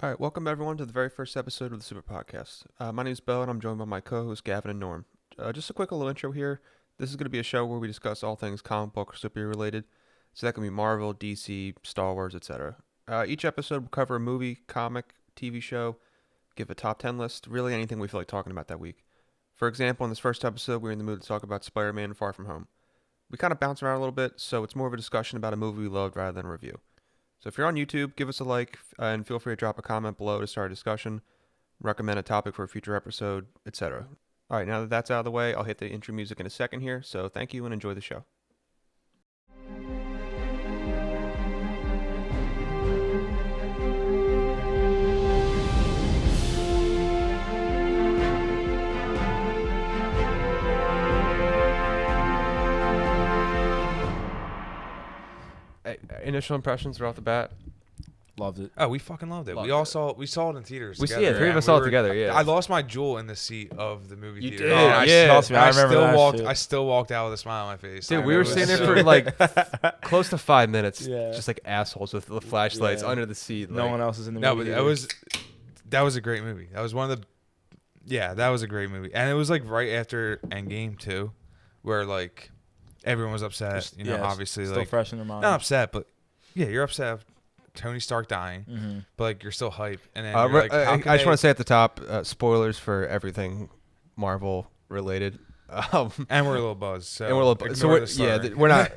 All right, welcome everyone to the very first episode of the Super Podcast. My name is Bo, and I'm joined by my co-hosts Gavin and Norm. Just a quick little intro here. This is going to be a show where we discuss all things comic book or superhero related. So that can be Marvel, DC, Star Wars, etc. Each episode will cover a movie, comic, TV show, give a top 10 list, really anything we feel like talking about that week. For example, in this first episode, we're in the mood to talk about Spider-Man Far From Home. We kind of bounce around a little bit, so it's more of a discussion about a movie we loved rather than a review. So if you're on YouTube, give us a like and feel free to drop a comment below to start a discussion, recommend a topic for a future episode, etc. All right, now that that's out of the way, I'll hit the intro music in a second here. So thank you and enjoy the show. Hey, initial impressions right off the bat. Loved it. Oh, we fucking loved it. Loved we saw it in theaters. We together. three of us saw it together. Yeah, I lost my jewel in the seat of the movie You theater. did? And Yeah. Trust me, I remember still that walked. shit. I still walked out with a smile on my face. dude, I we were was sitting there so- for like close to 5 minutes, Yeah. just like assholes with the flashlights Yeah. under the seat. No like- one else is in the No, movie. but that was a great movie. That was one of the. Yeah, that was a great movie, and it was like right after Endgame too, where like everyone was upset. You know, obviously still like fresh in their mind. not upset, but yeah, you're upset of Tony Stark dying, Mm-hmm. but like you're still hype. And then I you're like, how I could just they- want to say at the top, spoilers for everything Marvel related. and we're a little buzzed. So And we're a little, so ignore we're, the slur. we're not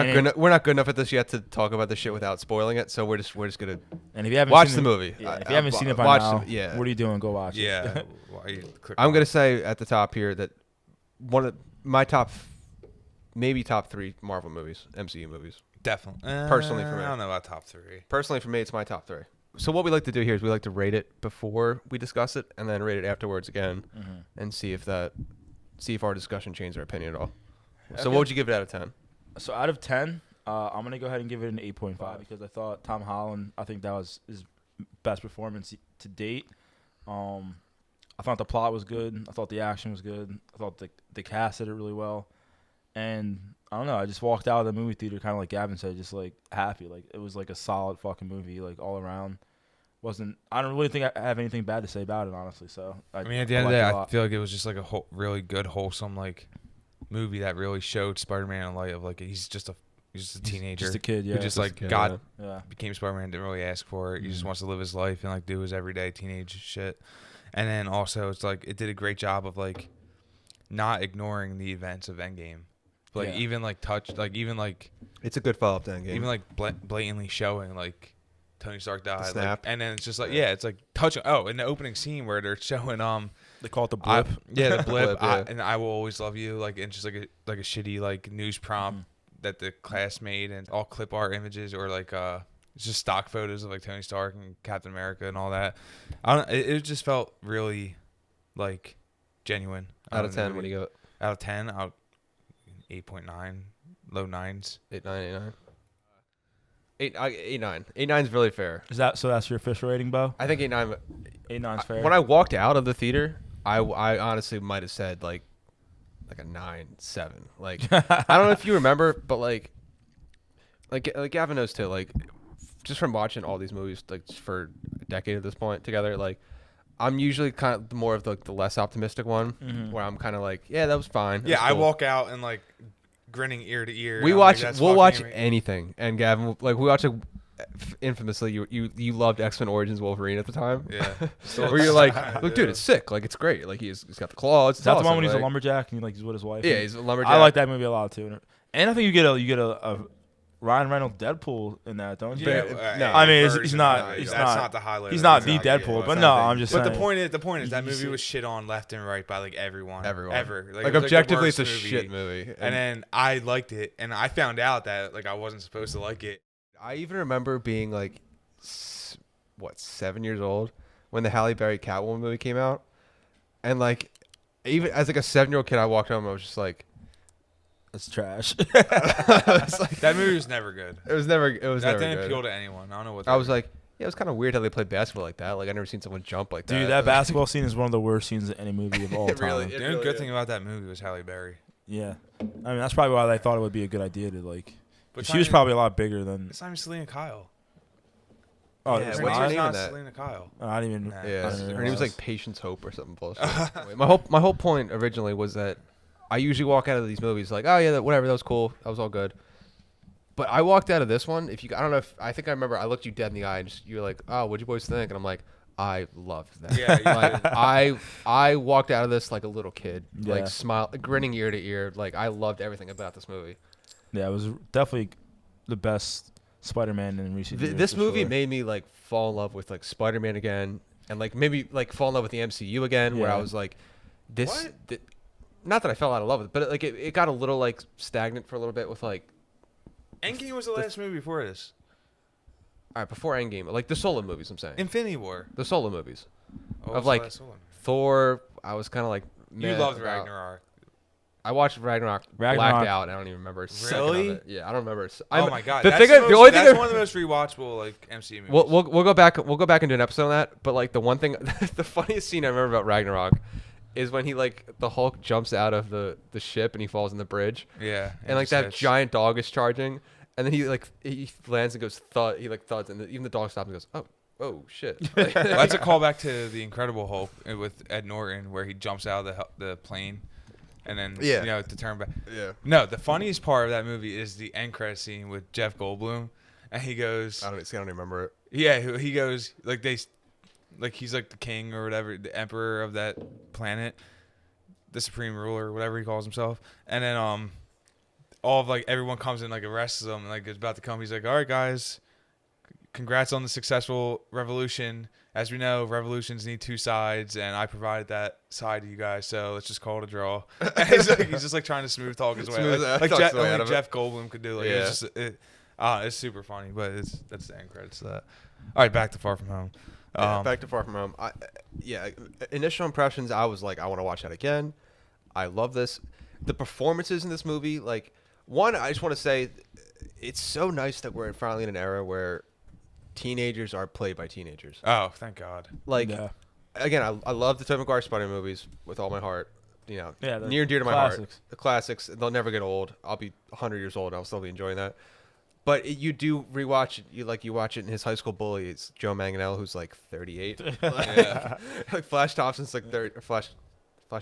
And we're not good enough at this yet to talk about this shit without spoiling it. So we're just gonna And if you haven't watch seen the movie. if you haven't seen it by watch now, yeah. what are you doing? Go watch it. Yeah. Why you click I'm on gonna it? say at the top here that one of my maybe top 3 Marvel movies, MCU movies. Definitely. Personally for me. I don't know about top 3. Personally, for me, it's my top 3. So what we like to do here is we like to rate it before we discuss it, and then rate it afterwards again, and see if our discussion changed our opinion at all. So Okay. what would you give it out of 10? So out of 10, I'm gonna go ahead and give it an 8.5 because I thought Tom Holland. I think that was his best performance to date. I thought the plot was good. I thought the action was good. I thought the cast did it really well. And I don't know. I just walked out of the movie theater kind of like Gavin said, just like happy. Like it was like a solid fucking movie, like all around. I don't really think I have anything bad to say about it, honestly. So I mean, at the end of the liked day, it a I lot. feel like it was just like a really good, wholesome like movie that really showed Spider-Man in light of like he's just a teenager just a kid, yeah. who just like a kid, got yeah. became Spider-Man, didn't really ask for it. He just Mhm. wants to live his life and like do his everyday teenage shit. And then also it's like it did a great job of like not ignoring the events of Endgame. But, like Yeah. even like It's a good follow-up to Endgame. even like blatantly showing like Tony Stark died, like, snap. and then it's just like it's like touching. Oh, in the opening scene where they're showing They call it the blip. the blip, Blip, yeah. and I will always love you, like, and just like a shitty like news prompt Mhm. that the class made, and all clip art images or like it's just stock photos of like Tony Stark and Captain America and all that. It just felt really like genuine. Out of 10, what do you go? Out of 10, out 8.9, low 9s. 8, 9, 8, 9. 8, 9. 8, 9 is really fair. Is that so? That's your official rating, Bo? I think 8, 9. 8.9's fair. When I walked out of the theater, I honestly might have said like a 9, 7. Like I don't know if you remember, but like Gavin knows too. Like just from watching all these movies like for a decade at this point together, like I'm usually kind of more of the less optimistic one, Mhm. where I'm kind of like, yeah, that was fine. It Yeah, was I cool. walk out and like grinning ear to ear. We I'm watch. Like, "That's We'll fucking watch amazing." anything, and Gavin, like we watch. Infamously, you loved X-Men Origins Wolverine at the time. Yeah. Where you're like, look, dude, it's sick. Like it's great. Like he's got the claws. Is that the awesome. one when he's like, a lumberjack and he's with his wife? Yeah, he's a lumberjack. I like that movie a lot too. And I think you get a Ryan Reynolds Deadpool in that, don't you? Yeah, no. I mean, he's version, not- no, he's that's not- not the highlight. He's of not the the movie. Deadpool, but it's no, not I'm just But saying. the point is that You movie see- was shit on left and right by like everyone. Everyone. Ever. Like it was, objectively, the it's a worst shit movie. And then I liked it, and I found out that like I wasn't supposed to like it. I even remember being like, 7 years old when the Halle Berry Catwoman movie came out, and like, even as like a 7-year-old kid, I walked home. And I was just like, It's trash. it's like, That movie was never good. it was never That never didn't good. appeal to anyone. I don't know what. I was like, yeah, it was kind of weird how they played basketball like that. Like I never seen someone jump like that. Dude, that basketball scene is one of the worst scenes in any movie of all It time. really- the it only good is. thing about that movie was Halle Berry. Yeah. I mean, that's probably why they thought it would be a good idea to like. But She was probably a lot bigger than. It's not even Selena Kyle. Oh, yeah, it's what's not? her name in that? Selena Kyle. I didn't even. Nah. I Yeah, didn't her name was like realize. Patience Hope or something bullshit. Anyway, my whole point originally was that I usually walk out of these movies like, oh yeah, whatever, that was cool, that was all good. But I walked out of this one. I don't know if I think I remember. I looked you dead in the eye and you were like, "Oh, what'd you boys think?" And I'm like, "I loved that." Yeah, you like did. I walked out of this like a little kid, Yeah. like grinning ear to ear. Like I loved everything about this movie. Yeah, it was definitely the best Spider-Man in recent years. This for movie sure. made me like fall in love with like Spider-Man again, and like maybe like fall in love with the MCU again. Where I Yeah. was like, this. What? Not that I fell out of love with it, but like it got a little like stagnant for a little bit with like. Endgame was the last movie before this. All right, before Endgame, like the solo movies. I'm saying Infinity War. the solo movies. Oh, Of, what's the like, last one? Thor, I was kind of like. You meh loved about. Ragnarok. I watched Ragnarok, Ragnarok. blacked out. And I don't even remember a second of Really? it. Yeah, I don't remember. Oh my god, The that's thing, the only thing. that's one of the most rewatchable like MCU movies. We'll go back. We'll go back and do an episode on that. But like the one thing, the funniest scene I remember about Ragnarok, is when he like the Hulk jumps out of the ship and he falls in the bridge, Yeah, and like just that hits. giant dog is charging, and then he lands and goes thud. He like thuds, and even the dog stops and goes, oh shit. Well, that's a callback to the Incredible Hulk with Ed Norton, where he jumps out of the plane, and then Yeah. to turn back. Yeah. No, the funniest part of that movie is the end credit scene with Jeff Goldblum, and he goes, I don't even remember it. yeah, he goes like he's like the king or whatever, the emperor of that planet, the supreme ruler, or whatever he calls himself, and then all of like everyone comes in like arrests him and like is about to come. He's like, all right guys, congrats on the successful revolution. As we know, revolutions need two sides, and I provided that side to you guys, so let's just call it a draw. And he's just like trying to smooth talk his way, like talks his way out only of it. Jeff Goldblum could do. Like, Yeah. it's just it's super funny, but that's the end credits to that. All right, back to Far From Home. Back to Far From Home. Initial impressions, I was like, I want to watch that again. I love this. The performances in this movie, like, one, I just want to say, it's so nice that we're finally in an era where teenagers are played by teenagers. Oh, thank God. Like, Yeah. again, I love the Tobey Maguire Spider movies with all my heart. You know, Yeah, the near and dear to my heart. classics. The classics, they'll never get old. I'll be 100 years old, and I'll still be enjoying that. But you do rewatch it. You watch it in his high school bully. It's Joe Manganiello, who's like 38. Yeah. Like Flash Thompson's like 30. Or Flash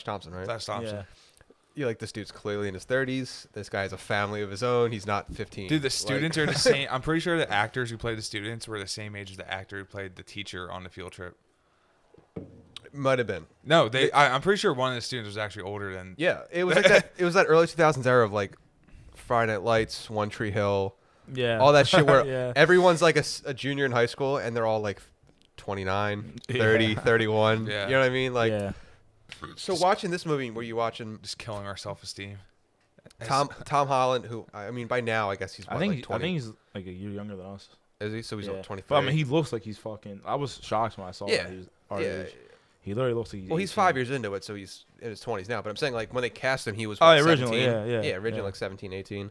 Thompson, right? Flash Thompson. Yeah. Yeah, like this dude's clearly in his 30s. This guy has a family of his own. He's not 15. Dude, the students are the same. I'm pretty sure the actors who played the students were the same age as the actor who played the teacher on the field trip. Might have been. No, I'm pretty sure one of the students was actually older than. Yeah, it was like that. It was that early 2000s era of like Friday Night Lights, One Tree Hill, Yeah. all that shit where Yeah. everyone's like a junior in high school and they're all like 29, 30, Yeah. 31. Yeah. You know what I mean? Like, yeah. so watching this movie, were you watching Just killing our self-esteem. Tom Holland, who I mean, by now I guess he's what, I think like 20. he's like a year younger than us. Is he? So he's Yeah. like 23. But I mean, he looks like he's fucking. I was shocked when I saw Yeah. that he was our yeah. age. He literally looks like he's. Well, he's 18. 5 years into it, so he's in his 20s now. But I'm saying, like, when they cast him, he was Oh, what, yeah, originally, 17? yeah. Yeah, originally Yeah. like 17, 18.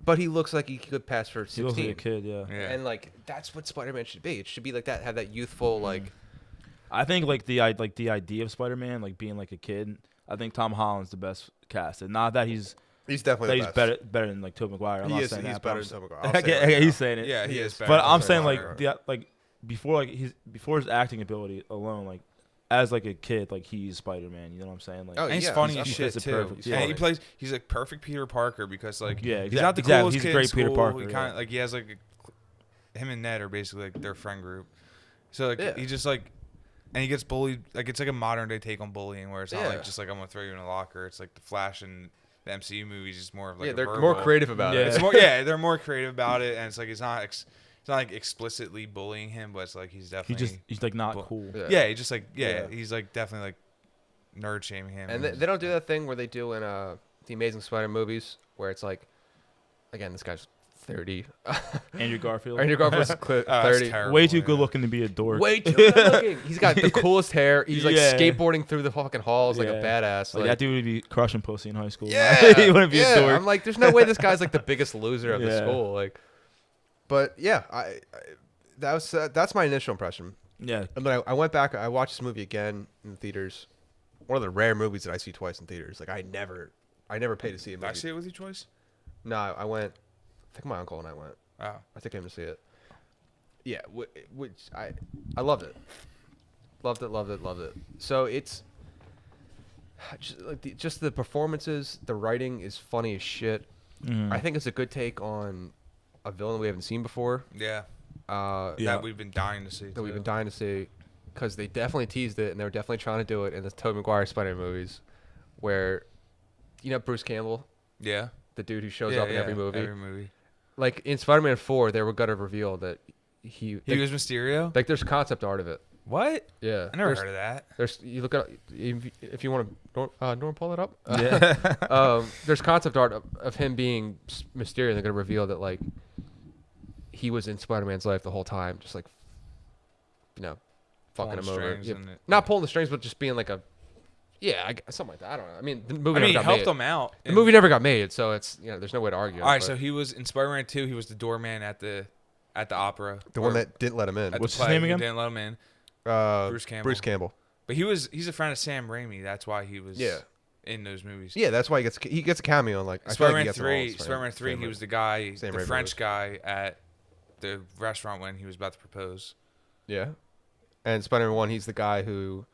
But he looks like he could pass for 16. He looks like a kid. Yeah. Yeah. And, like, that's what Spider-Man should be. It should be like that, have that youthful, like... I think like the idea of Spider-Man like being like a kid. I think Tom Holland's the best casted. Not that he's He's definitely that the he's best. better than like Tobey Maguire. I'm He not is, saying he's that. better but than I'm Tobey s- Maguire. I'll say it right yeah, now. he's saying it. Yeah, he He is is. better. But than I'm Tobey saying Maguire. like before his acting ability alone, like as like a kid, like he's Spider-Man. You know what I'm saying? Like Oh, and he's yeah, funny he's as he shit fits it too. perfect. And Yeah. he plays. He's like perfect Peter Parker because like Yeah, he's not the exactly. coolest He's a kid great in Peter school. Parker, He yeah. kind of like he has like him and Ned are basically like their friend group. So like Yeah. he just like. And he gets bullied. Like it's like a modern day take on bullying, where it's not Yeah. like just like I'm gonna throw you in a locker. It's like the Flash and the MCU movies is more of like yeah, a they're verbal. more creative about Yeah. it. It's more yeah, they're more creative about it, and it's like it's not like explicitly bullying him, but it's like he's definitely he's like not Well, cool. yeah, he just like Yeah. he's like definitely like nerd shaming him. And they don't do that thing where they do in the Amazing Spider movies, where it's like, again, this guy's 30. Andrew Garfield. Andrew Garfield's Oh, that's 30. terrible, Way too yeah. good looking to be a dork. Way too good looking. He's got the coolest hair. He's like Yeah. skateboarding through the fucking halls like a Yeah. badass. Like that dude would be crushing pussy in high school. Yeah, he wouldn't be yeah. a dork. I'm like, there's no way this guy's like the biggest loser of the Yeah. school. Like, but yeah, that's my initial impression. Yeah. And then I went back. I watched this movie again in the theaters. One of the rare movies that I see twice in theaters. Like I never pay to see a Did I movie. see it with you twice? No, I went. I think my uncle and I went. Oh, I took him to see it. Yeah, which I loved it. Loved it. So it's just the performances, the writing is funny as shit. I think it's a good take on a villain we haven't seen before. Yeah. Yeah. That we've been dying to see. That we've been dying to see, because they definitely teased it and they were definitely trying to do it in the Tobey Maguire Spider-Man movies, where, Bruce Campbell, Yeah. the dude who shows up in every movie. Every movie. Like in Spider-Man 4, they were gonna reveal that He was Mysterio? like there's concept art of it. What? Yeah, I never heard of that. There's you look at if you want to Norm pull it up. Yeah. There's concept art of him being Mysterio. They're gonna reveal that like he was in Spider-Man's life the whole time, just like fucking him over. Yeah. Not pulling the strings, but just being like a something like that. I don't know. I mean, the movie. I mean, he never got helped made. them out. The movie never got made, so it's there's no way to argue. All right, so he was in Spider-Man 2. He was the doorman at the opera. The one that didn't let him in. What's his name again? Didn't let him in. Bruce Campbell. Bruce Campbell. But he's a friend of Sam Raimi. That's why he was in those movies. Yeah, that's why he gets a cameo in like Spider-Man I feel like he 3. gets Spider-Man 3. He was the guy, Sam the Raimi French movies. guy at the restaurant when he was about to propose. Yeah, and Spider-Man 1, he's the guy who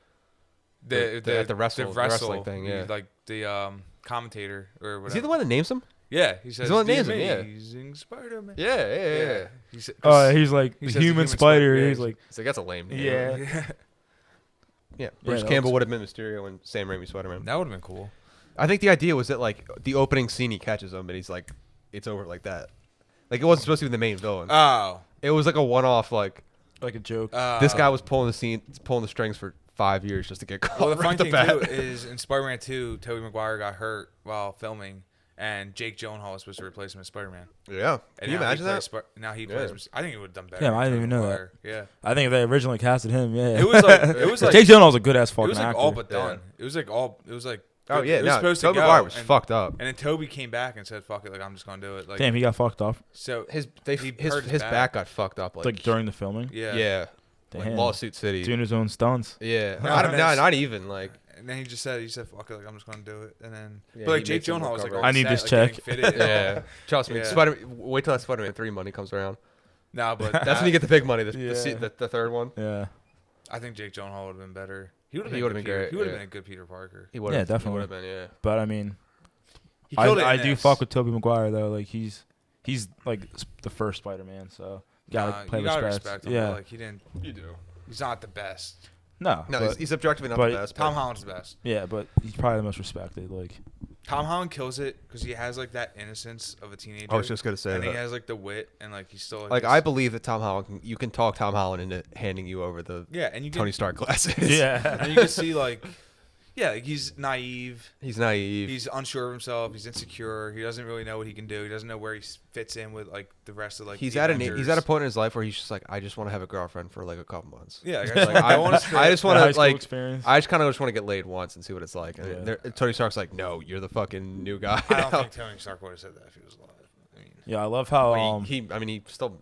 at the wrestling thing. Yeah, like the commentator or whatever. is he the one that names him? Yeah, he says the one that names the him, yeah. Amazing Spider-Man. Yeah. He said, He's like he the says the human spider. yeah, He's like, It's like that's a lame name. yeah. Yeah. Bruce that Campbell looks- would have been Mysterio and Sam Raimi Spider-Man. that would have been cool. I think the idea was that like the opening scene he catches him and he's like, it's over like that. Like it wasn't supposed to be the main villain. Oh, It was like a one-off. Like like a joke. this guy was pulling the strings for 5 years just to get caught. Well, the right funny off thing the too bat. is in Spider-Man 2, Tobey Maguire got hurt while filming, and Jake Gyllenhaal was supposed to replace him as Spider-Man. Yeah. And Can you now imagine he that? plays now he Yeah. plays. I think he would have done better. Yeah, than I didn't Tobey even know Maguire. Yeah. I think if they originally casted him, yeah. It was like Jake Gyllenhaal's a good ass it fucking was like actor. all but Yeah. done. It was like Oh good. yeah, It was no. supposed Tobey to go, Maguire was and, fucked up. And then Toby came back and said, "Fuck it, like I'm just gonna do it." Like Damn, he got fucked off so His he hurt his back got fucked up like during the filming. Yeah. yeah. Like Damn. Lawsuit City. Doing his own stunts. Yeah. No, I don't, no, that's- not even like. And then he said, "Fuck it, like I'm just gonna do it." And then, Yeah, but like he Jake makes him Gyllenhaal was like, recover. all I need set, this like, check. getting fitted and all. Yeah. Trust me. Yeah. Wait till that Spider-Man 3 money comes around. No, but That's when you get the big money. Yeah. The third one. Yeah. I think Jake Gyllenhaal would have been better. He would have He been, would've been good Peter- great, He would have yeah. been a good Peter Parker. He would Yeah, have. definitely. He would have been. Yeah. But I mean, He killed it. I in do this. fuck with Tobey Maguire though. Like he's the first Spider-Man, so gotta pay you gotta respect. respect him. Yeah. But, like he didn't. You do. He's not the best. No. No, but, he's objectively not but the best. Tom but- Holland's the best. yeah, but he's probably the most respected. Like Tom Holland kills it because he has like that innocence of a teenager. I was just gonna say and he that. has like the wit and like he's still Like this- I believe that Tom Holland, you can talk Tom Holland into handing you over the yeah, and you can, Tony Stark glasses. and you can see like like he's naive. He's naive. He's unsure of himself. He's insecure. He doesn't really know what he can do. He doesn't know where he fits in with like the rest of like. he's the at Avengers. a point in his life where he's just like, I just want to have a girlfriend for like a couple months. Yeah, Like, I just want high to school like. experience. I just kind of just want to get laid once and see what it's like. And Yeah. Tony Stark's like, no, you're the fucking new guy. I don't now." think Tony Stark would have said that if he was alive. I mean, Yeah, I love how Well, he still.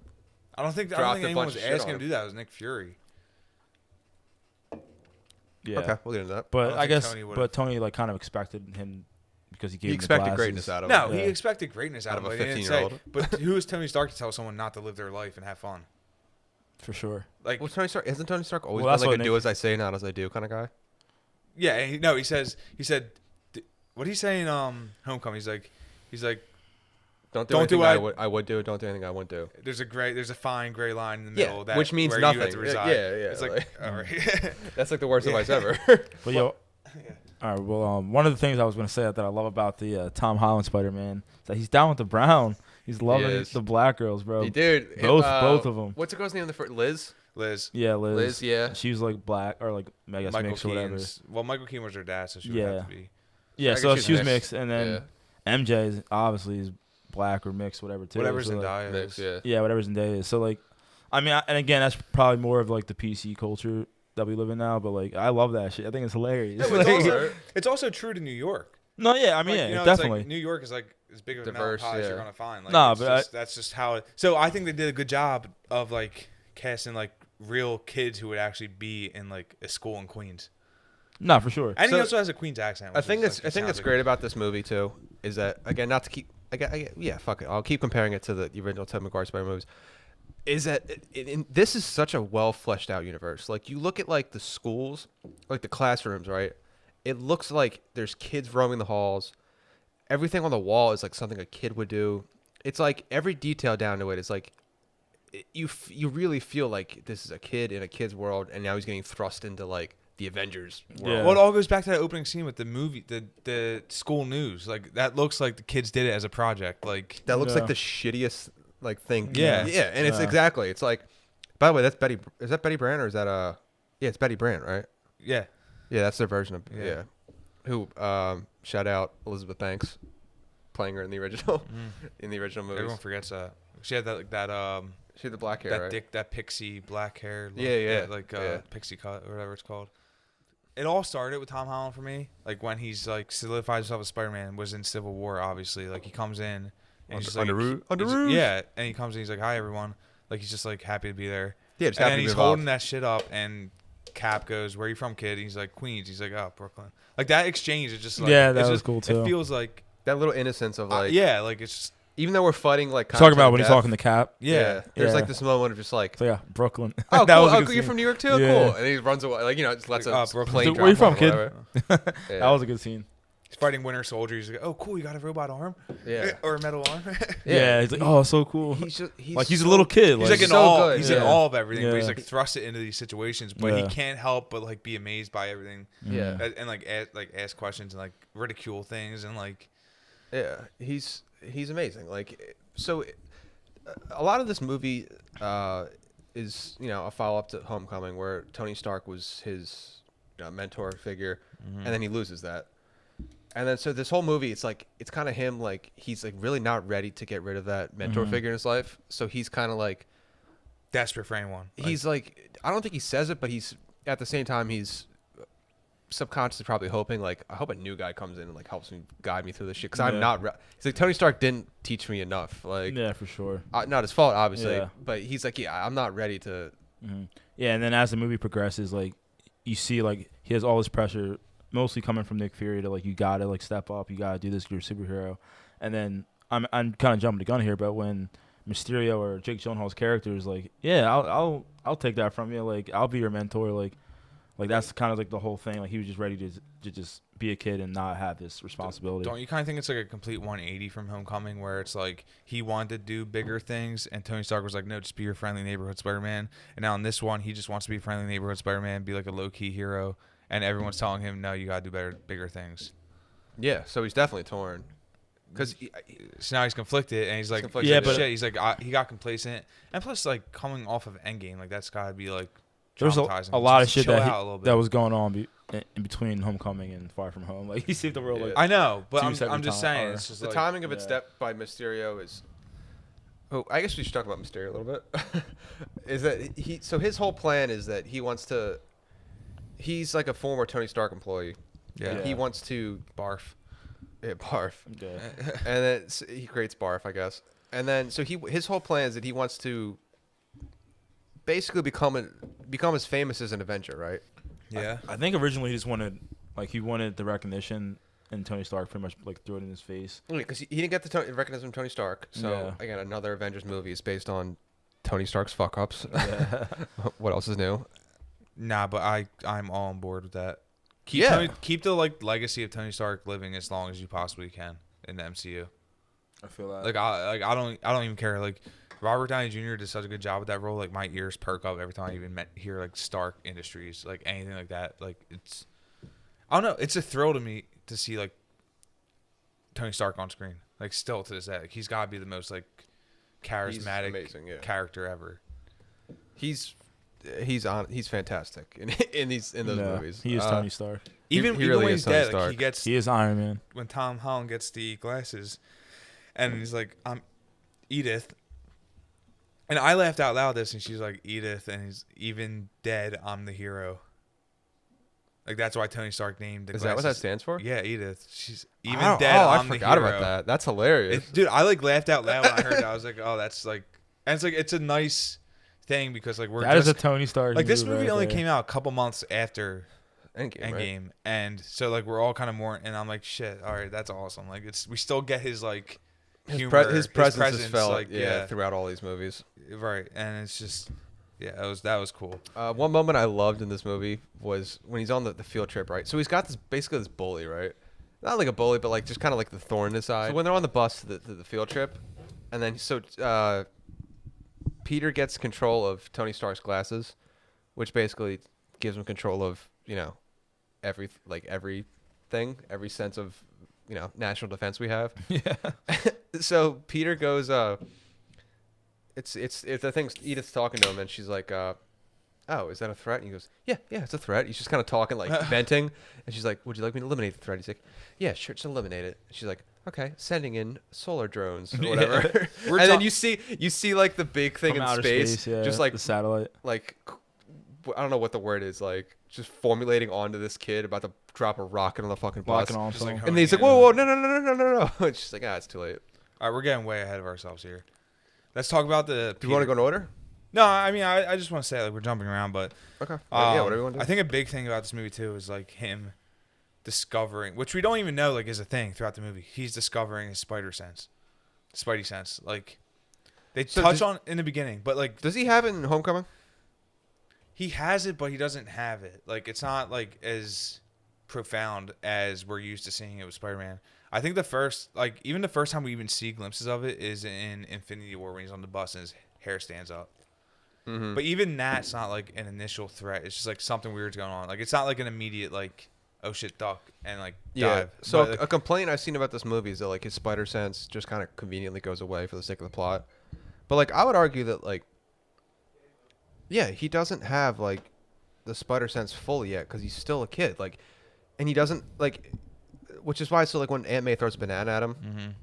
I don't think Dropped a anyone bunch was of shit asking on him to do that. It was Nick Fury. yeah. Okay, we'll get into that. I But don't I think guess Tony would've- but Tony like kind of expected him because he gave He him the expected glasses. greatness out of him. No, he Yeah. expected greatness out of a him. but he didn't say- 15-year-old. But who is Tony Stark to tell someone not to live their life and have fun? for sure. Like, Well, Tony Stark isn't Tony Stark always Well, that's been like what a do Nick- as I say, not as I do kind of guy? yeah, and he said, what did he say in Homecoming? He's like, Don't do Don't anything do I what- would do. Don't do anything I wouldn't do. there's a fine gray line in the Yeah, middle that which means where nothing. You have to reside. Yeah. It's like, all right. That's like the worst advice ever. But yo, all right. Well, one of the things I was gonna say that I love about the Tom Holland Spider-Man is that he's down with the brown. He's loving is. the black girls, bro. Dude, Both of them. What's the girl's name in the first? Liz. Liz. Yeah, Liz. Liz, yeah. She was like black or like I guess Michael mixed or whatever. Keaton's. Well, Michael Keaton was her dad, so she would Yeah. have to be. Yeah, I guess so she's she was mixed. mixed, and then MJ is obviously is black or mixed, whatever. Too. Whatever so, like, Zendaya Mix, is. yeah. yeah, whatever Zendaya is. So like, I mean, and again, that's probably more of like the PC culture that we live in now. But like, I love that shit. I think it's hilarious. Yeah, but Like- it's also true to New York. no, yeah, I mean, Like, yeah, you know, definitely. It's like New York is like as big of a Diverse, melting pot as you're yeah. gonna find. Like, Nah, it's but just, that's just how it. So I think they did a good job of like casting like real kids who would actually be in like a school in Queens. No, for sure. And he So, also has a Queens accent. I which think is, it's like, I think sounds it's like- great about this movie too is that again not to keep yeah fuck it I'll keep comparing it to the original Tobey Maguire Spider movies. is that this is such a well fleshed out universe. Like you look at like the schools, like the classrooms, right? It looks like there's kids roaming the halls. Everything on the wall is like something a kid would do. It's like every detail down to it is like you really feel like this is a kid in a kid's world, and now he's getting thrust into like the Avengers world. Yeah. Well, it all goes back to that opening scene with the movie, the school news. Like that looks like the kids did it as a project. Like That looks like the shittiest like thing. Yeah. Yeah, and it's exactly. It's like, by the way, that's Betty. Is that Betty Brant or is that Yeah, it's Betty Brant, right? yeah, Yeah, that's their version of Yeah. Who shout out Elizabeth Banks, playing her in the original in the original movies. everyone forgets that. She had that She had the black hair, that right? that pixie black hair. Look, Yeah. like Yeah. pixie cut or whatever it's called. It all started with Tom Holland for me. Like when he's like solidified himself as Spider-Man was in Civil War. Obviously, like he comes in and he's just like yeah, and he comes in, he's like, "Hi everyone," like he's just like happy to be there. Yeah, just And happy then to be he's involved. holding that shit up, and Cap goes, "Where are you from, kid?" And he's like, "Queens." He's like, "Oh, Brooklyn." Like that exchange is just like Yeah, that it's was just, cool, too. It feels like That little innocence of like, yeah, like it's just even though we're fighting like Talking about constant when he's death, talking to Cap. yeah. there's Yeah. like this moment of just like, So yeah, Brooklyn. oh, That cool, was a oh, good cool, you're scene. from New York too, Yeah. cool, and he runs away, like just lets Like, a oh, Brooklyn. plane Dude, drop where you from, on him, kid? whatever. Yeah. That was a good scene. He's fighting Winter Soldier. He's like, "Oh, cool, you got a robot arm, Yeah. or a metal arm." Yeah, he's like, oh, so cool. He's Like he's a so- little kid. He's Like, like in so awe. good, He's yeah. in awe of everything, but he's Yeah. like thrust it into these situations. But he Yeah. can't help but like be amazed by everything, Yeah. and like ask questions and like ridicule things and like Yeah, he's amazing. Like, so a lot of this movie is a follow up to Homecoming, where Tony Stark was his mentor figure, and then he loses that, and then so this whole movie, it's like it's kind of him, like he's like really not ready to get rid of that mentor figure in his life, so he's kind of like desperate for anyone. he's like I don't think he says it, but he's at the same time he's subconsciously probably hoping like I hope a new guy comes in and like helps me guide me through this shit because I'm Yeah. not he's like Tony Stark didn't teach me enough, like yeah, for sure. not his fault obviously, Yeah. but he's like I'm not ready to Yeah, and then as the movie progresses, like you see, like he has all this pressure, mostly coming from Nick Fury, to like you gotta like step up, you gotta do this, you're a superhero. And then I'm kind of jumping the gun here, but when Mysterio or Jake Gyllenhaal's character is like, yeah, I'll take that from you, like I'll be your mentor, like that's kind of like the whole thing. Like he was just ready to just be a kid and not have this responsibility. Don't you kind of think it's like a complete 180 from Homecoming, where it's like he wanted to do bigger things, and Tony Stark was like, "No, just be your friendly neighborhood Spider-Man." And now in this one, he just wants to be a friendly neighborhood Spider-Man, be like a low-key hero, and everyone's telling him, "No, you gotta do better, bigger things." yeah, so he's definitely torn because So now he's conflicted, and he's like, conflicted, yeah, but- shit. He's like, he got complacent, and plus, like coming off of Endgame, like that's gotta be like There's traumatizing. a lot of Just shit chill that out a little bit. that was going on in between Homecoming and Far From Home. Like he saved the world. Yeah. Like I know, but Two I'm separate just time- saying, or- it's just the like, timing of it yeah. step by Mysterio is I guess we should talk about Mysterio a little bit is that his whole plan is that he's like a former Tony Stark employee. Yeah. And he wants to barf. barf. yeah. And then he creates barf, I guess. And then so his whole plan is that he wants to basically become as famous as an Avenger, right? Yeah. I think originally he just wanted the recognition, and Tony Stark pretty much like threw it in his face. Because he didn't get the recognition from Tony Stark. So Yeah. again, another Avengers movie is based on Tony Stark's fuck ups. Yeah. What else is new? Nah, but I'm all on board with that. Keep the like legacy of Tony Stark living as long as you possibly can in the MCU. I feel that. Like I don't even care. Like Robert Downey Jr. did such a good job with that role. Like my ears perk up every time I even hear like Stark Industries, like anything like that. Like it's, I don't know. It's a thrill to me to see like Tony Stark on screen. Like still to this day, like he's got to be the most like charismatic amazing, yeah. character ever. He's fantastic in those movies. He is Tony Stark. Even he really when is he's Tony dead, like Stark. he gets He is Iron Man. when Tom Holland gets the glasses, and he's like, "I'm Edith," and I laughed out loud this, and she's like, "Edith," and he's even dead, I'm the hero. Like that's why Tony Stark named the Is glasses. that what that stands for? Yeah, Edith. She's I even don't- dead. Oh, I I'm the forgot hero. about that. That's hilarious. Dude, I like laughed out loud when I heard that. I was like, "Oh, that's like," and it's like it's a nice thing because like we're That is just a Tony Stark. like this move movie right only there. came out a couple months after Endgame, right? Endgame, and so like we're all kind of more, and I'm like, shit, all right, that's awesome. Like we still get his like humor. His presence is felt like, throughout all these movies. Right, and it's just that was cool. One moment I loved in this movie was when he's on the field trip, right? So he's got this bully, right? Not like a bully, but like just kind of like the thorn in his side. So when they're on the bus to the field trip, and then Peter gets control of Tony Stark's glasses, which basically gives him control of everything, every sense of national defense we have. Yeah. So Peter goes, it's the thing. Edith's talking to him, and she's like, "Oh, is that a threat?" And he goes, "Yeah, it's a threat." He's just kind of talking, like venting, and she's like, "Would you like me to eliminate the threat?" He's like, "Yeah, sure, just eliminate it." And she's like, "Okay, sending in solar drones or whatever." And then you see like the big thing From in outer space, just like the satellite. like I don't know what the word is, like just formulating onto this kid about to drop a rocket on the fucking bus. Blocking on Just, like, film. And he's like, "Whoa, no!" And she's like, "It's too late." All right, we're getting way ahead of ourselves here. Let's talk about the. Do you want to go in order? No, I mean, I just want to say, like, we're jumping around, but Okay. Yeah, whatever you want to do. I think a big thing about this movie too is like him discovering, which we don't even know like is a thing throughout the movie. He's discovering his Spidey sense. Like they touch on in the beginning, but like Does he have it in Homecoming? he has it, but he doesn't have it. Like it's not like as profound as we're used to seeing it with Spider-Man. I think even the first time we even see glimpses of it is in Infinity War when he's on the bus and his hair stands up. Mm-hmm. But even that's not like an initial threat. It's just like something weird's going on. Like it's not like an immediate like, oh shit, duck and like dive. So But, like, a complaint I've seen about this movie is that like his spider sense just kind of conveniently goes away for the sake of the plot. But like I would argue that like, yeah, he doesn't have like the spider sense fully yet because he's still a kid. Like, and he doesn't like, which is why so like when Aunt May throws a banana at him,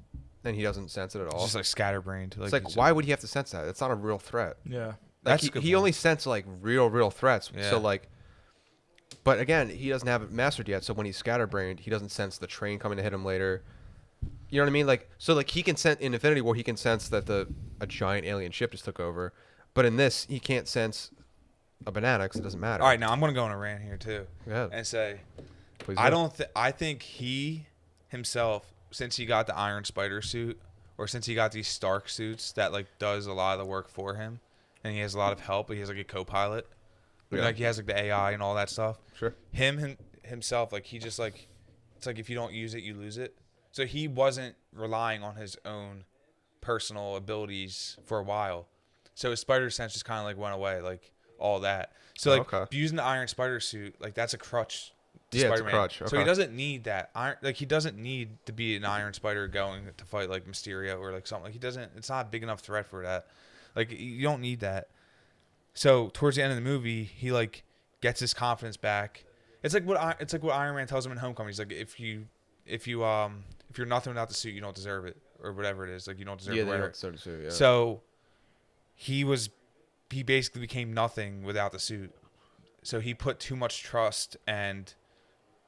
and he doesn't sense it at it's all. just like scatterbrained. It's like why would he have to sense that? It's not a real threat. Yeah. Like That's a good he point. only sensed like real threats. Yeah. So like, but again, he doesn't have it mastered yet. So when he's scatterbrained, he doesn't sense the train coming to hit him later. You know what I mean? Like, so like he can sense in Infinity War, he can sense that a giant alien ship just took over, but in this, he can't sense a banana because it doesn't matter. All right, now I'm gonna go on a rant here too Yeah. and say Please I do. don't. I think he himself, since he got the Iron Spider suit, or since he got these Stark suits that like does a lot of the work for him, and he has a lot of help. He has like a co-pilot, Yeah. like he has like the AI and all that stuff. Sure. Himself, like he just like it's like if you don't use it, you lose it. So he wasn't relying on his own personal abilities for a while. So his spider sense just kind of like went away, like all that. So like using the Iron Spider suit, like that's a crutch. To Yeah, it's a Spider-Man. crutch. So Okay. he doesn't need that he doesn't need to be an Iron Spider going to fight like Mysterio or like something. Like he doesn't. It's not a big enough threat for that. Like you don't need that. So towards the end of the movie, he like gets his confidence back. It's like what Iron Man tells him in Homecoming. He's like, if you're nothing without the suit, you don't deserve it, or whatever it is. Like you don't deserve Yeah, to they wear don't it. sort of suit, yeah. So he basically became nothing without the suit. So he put too much trust and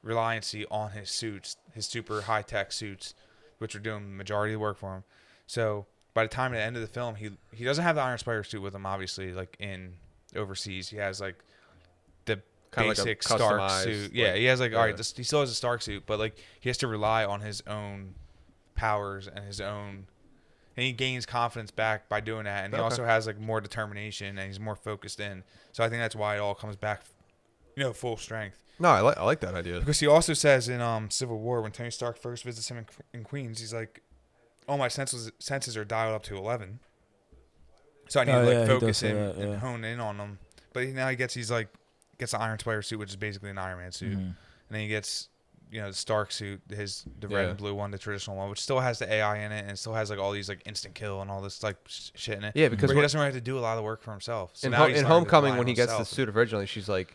reliancy on his suits, his super high tech suits, which are doing the majority of the work for him. So by the time at the end of the film, he doesn't have the Iron Spider suit with him, obviously, like in overseas. He has like the Kinda basic like a Stark customized, suit. Yeah, like, he has like yeah. all right, he still has a Stark suit, but like he has to rely on his own powers and his own, and he gains confidence back by doing that. And he also has like more determination and he's more focused in. So I think that's why it all comes back, full strength. No, I like that idea. Because he also says in Civil War, when Tony Stark first visits him in Queens, he's like, "Oh, my senses are dialed up to 11, so I need to focus in and hone in on them." But now he gets the Iron Spider suit, which is basically an Iron Man suit, and then he gets the Stark suit, the red and blue one, the traditional one, which still has the AI in it and still has like all these like instant kill and all this like shit in it. Yeah, because where he doesn't really have to do a lot of the work for himself. So in now he's learning to Homecoming, rely when on he gets the himself. suit originally, she's like,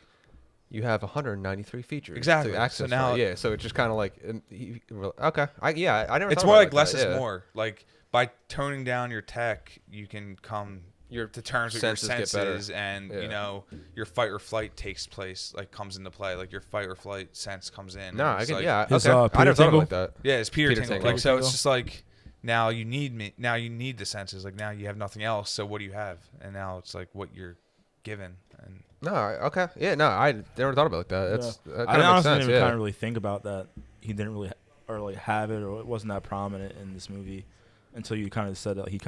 "You have 193 features Exactly. to access." So now- yeah, so it's just kind of like, okay, I never. It's thought more about like less that, is yeah. more. Like by toning down your tech, you can come Your to terms with your senses get better. senses, and Yeah. your fight or flight takes place, like comes into play. Like your fight or flight sense comes in. No, and I it's can. like, Yeah, His, okay. I Peter never thought Tingle? about that. Yeah, it's Peter Peter Tingle. Tingle. Like so, it's Tingle. just like now you need me. Now you need the senses. Like now you have nothing else. So what do you have? And now it's like what you're given. And No, okay, yeah, no, I never thought about it like that. That's that I kind of makes honestly sense. didn't even Yeah. kind of really think about that. He didn't really or like have it, or it wasn't that prominent in this movie. until you kind of said that he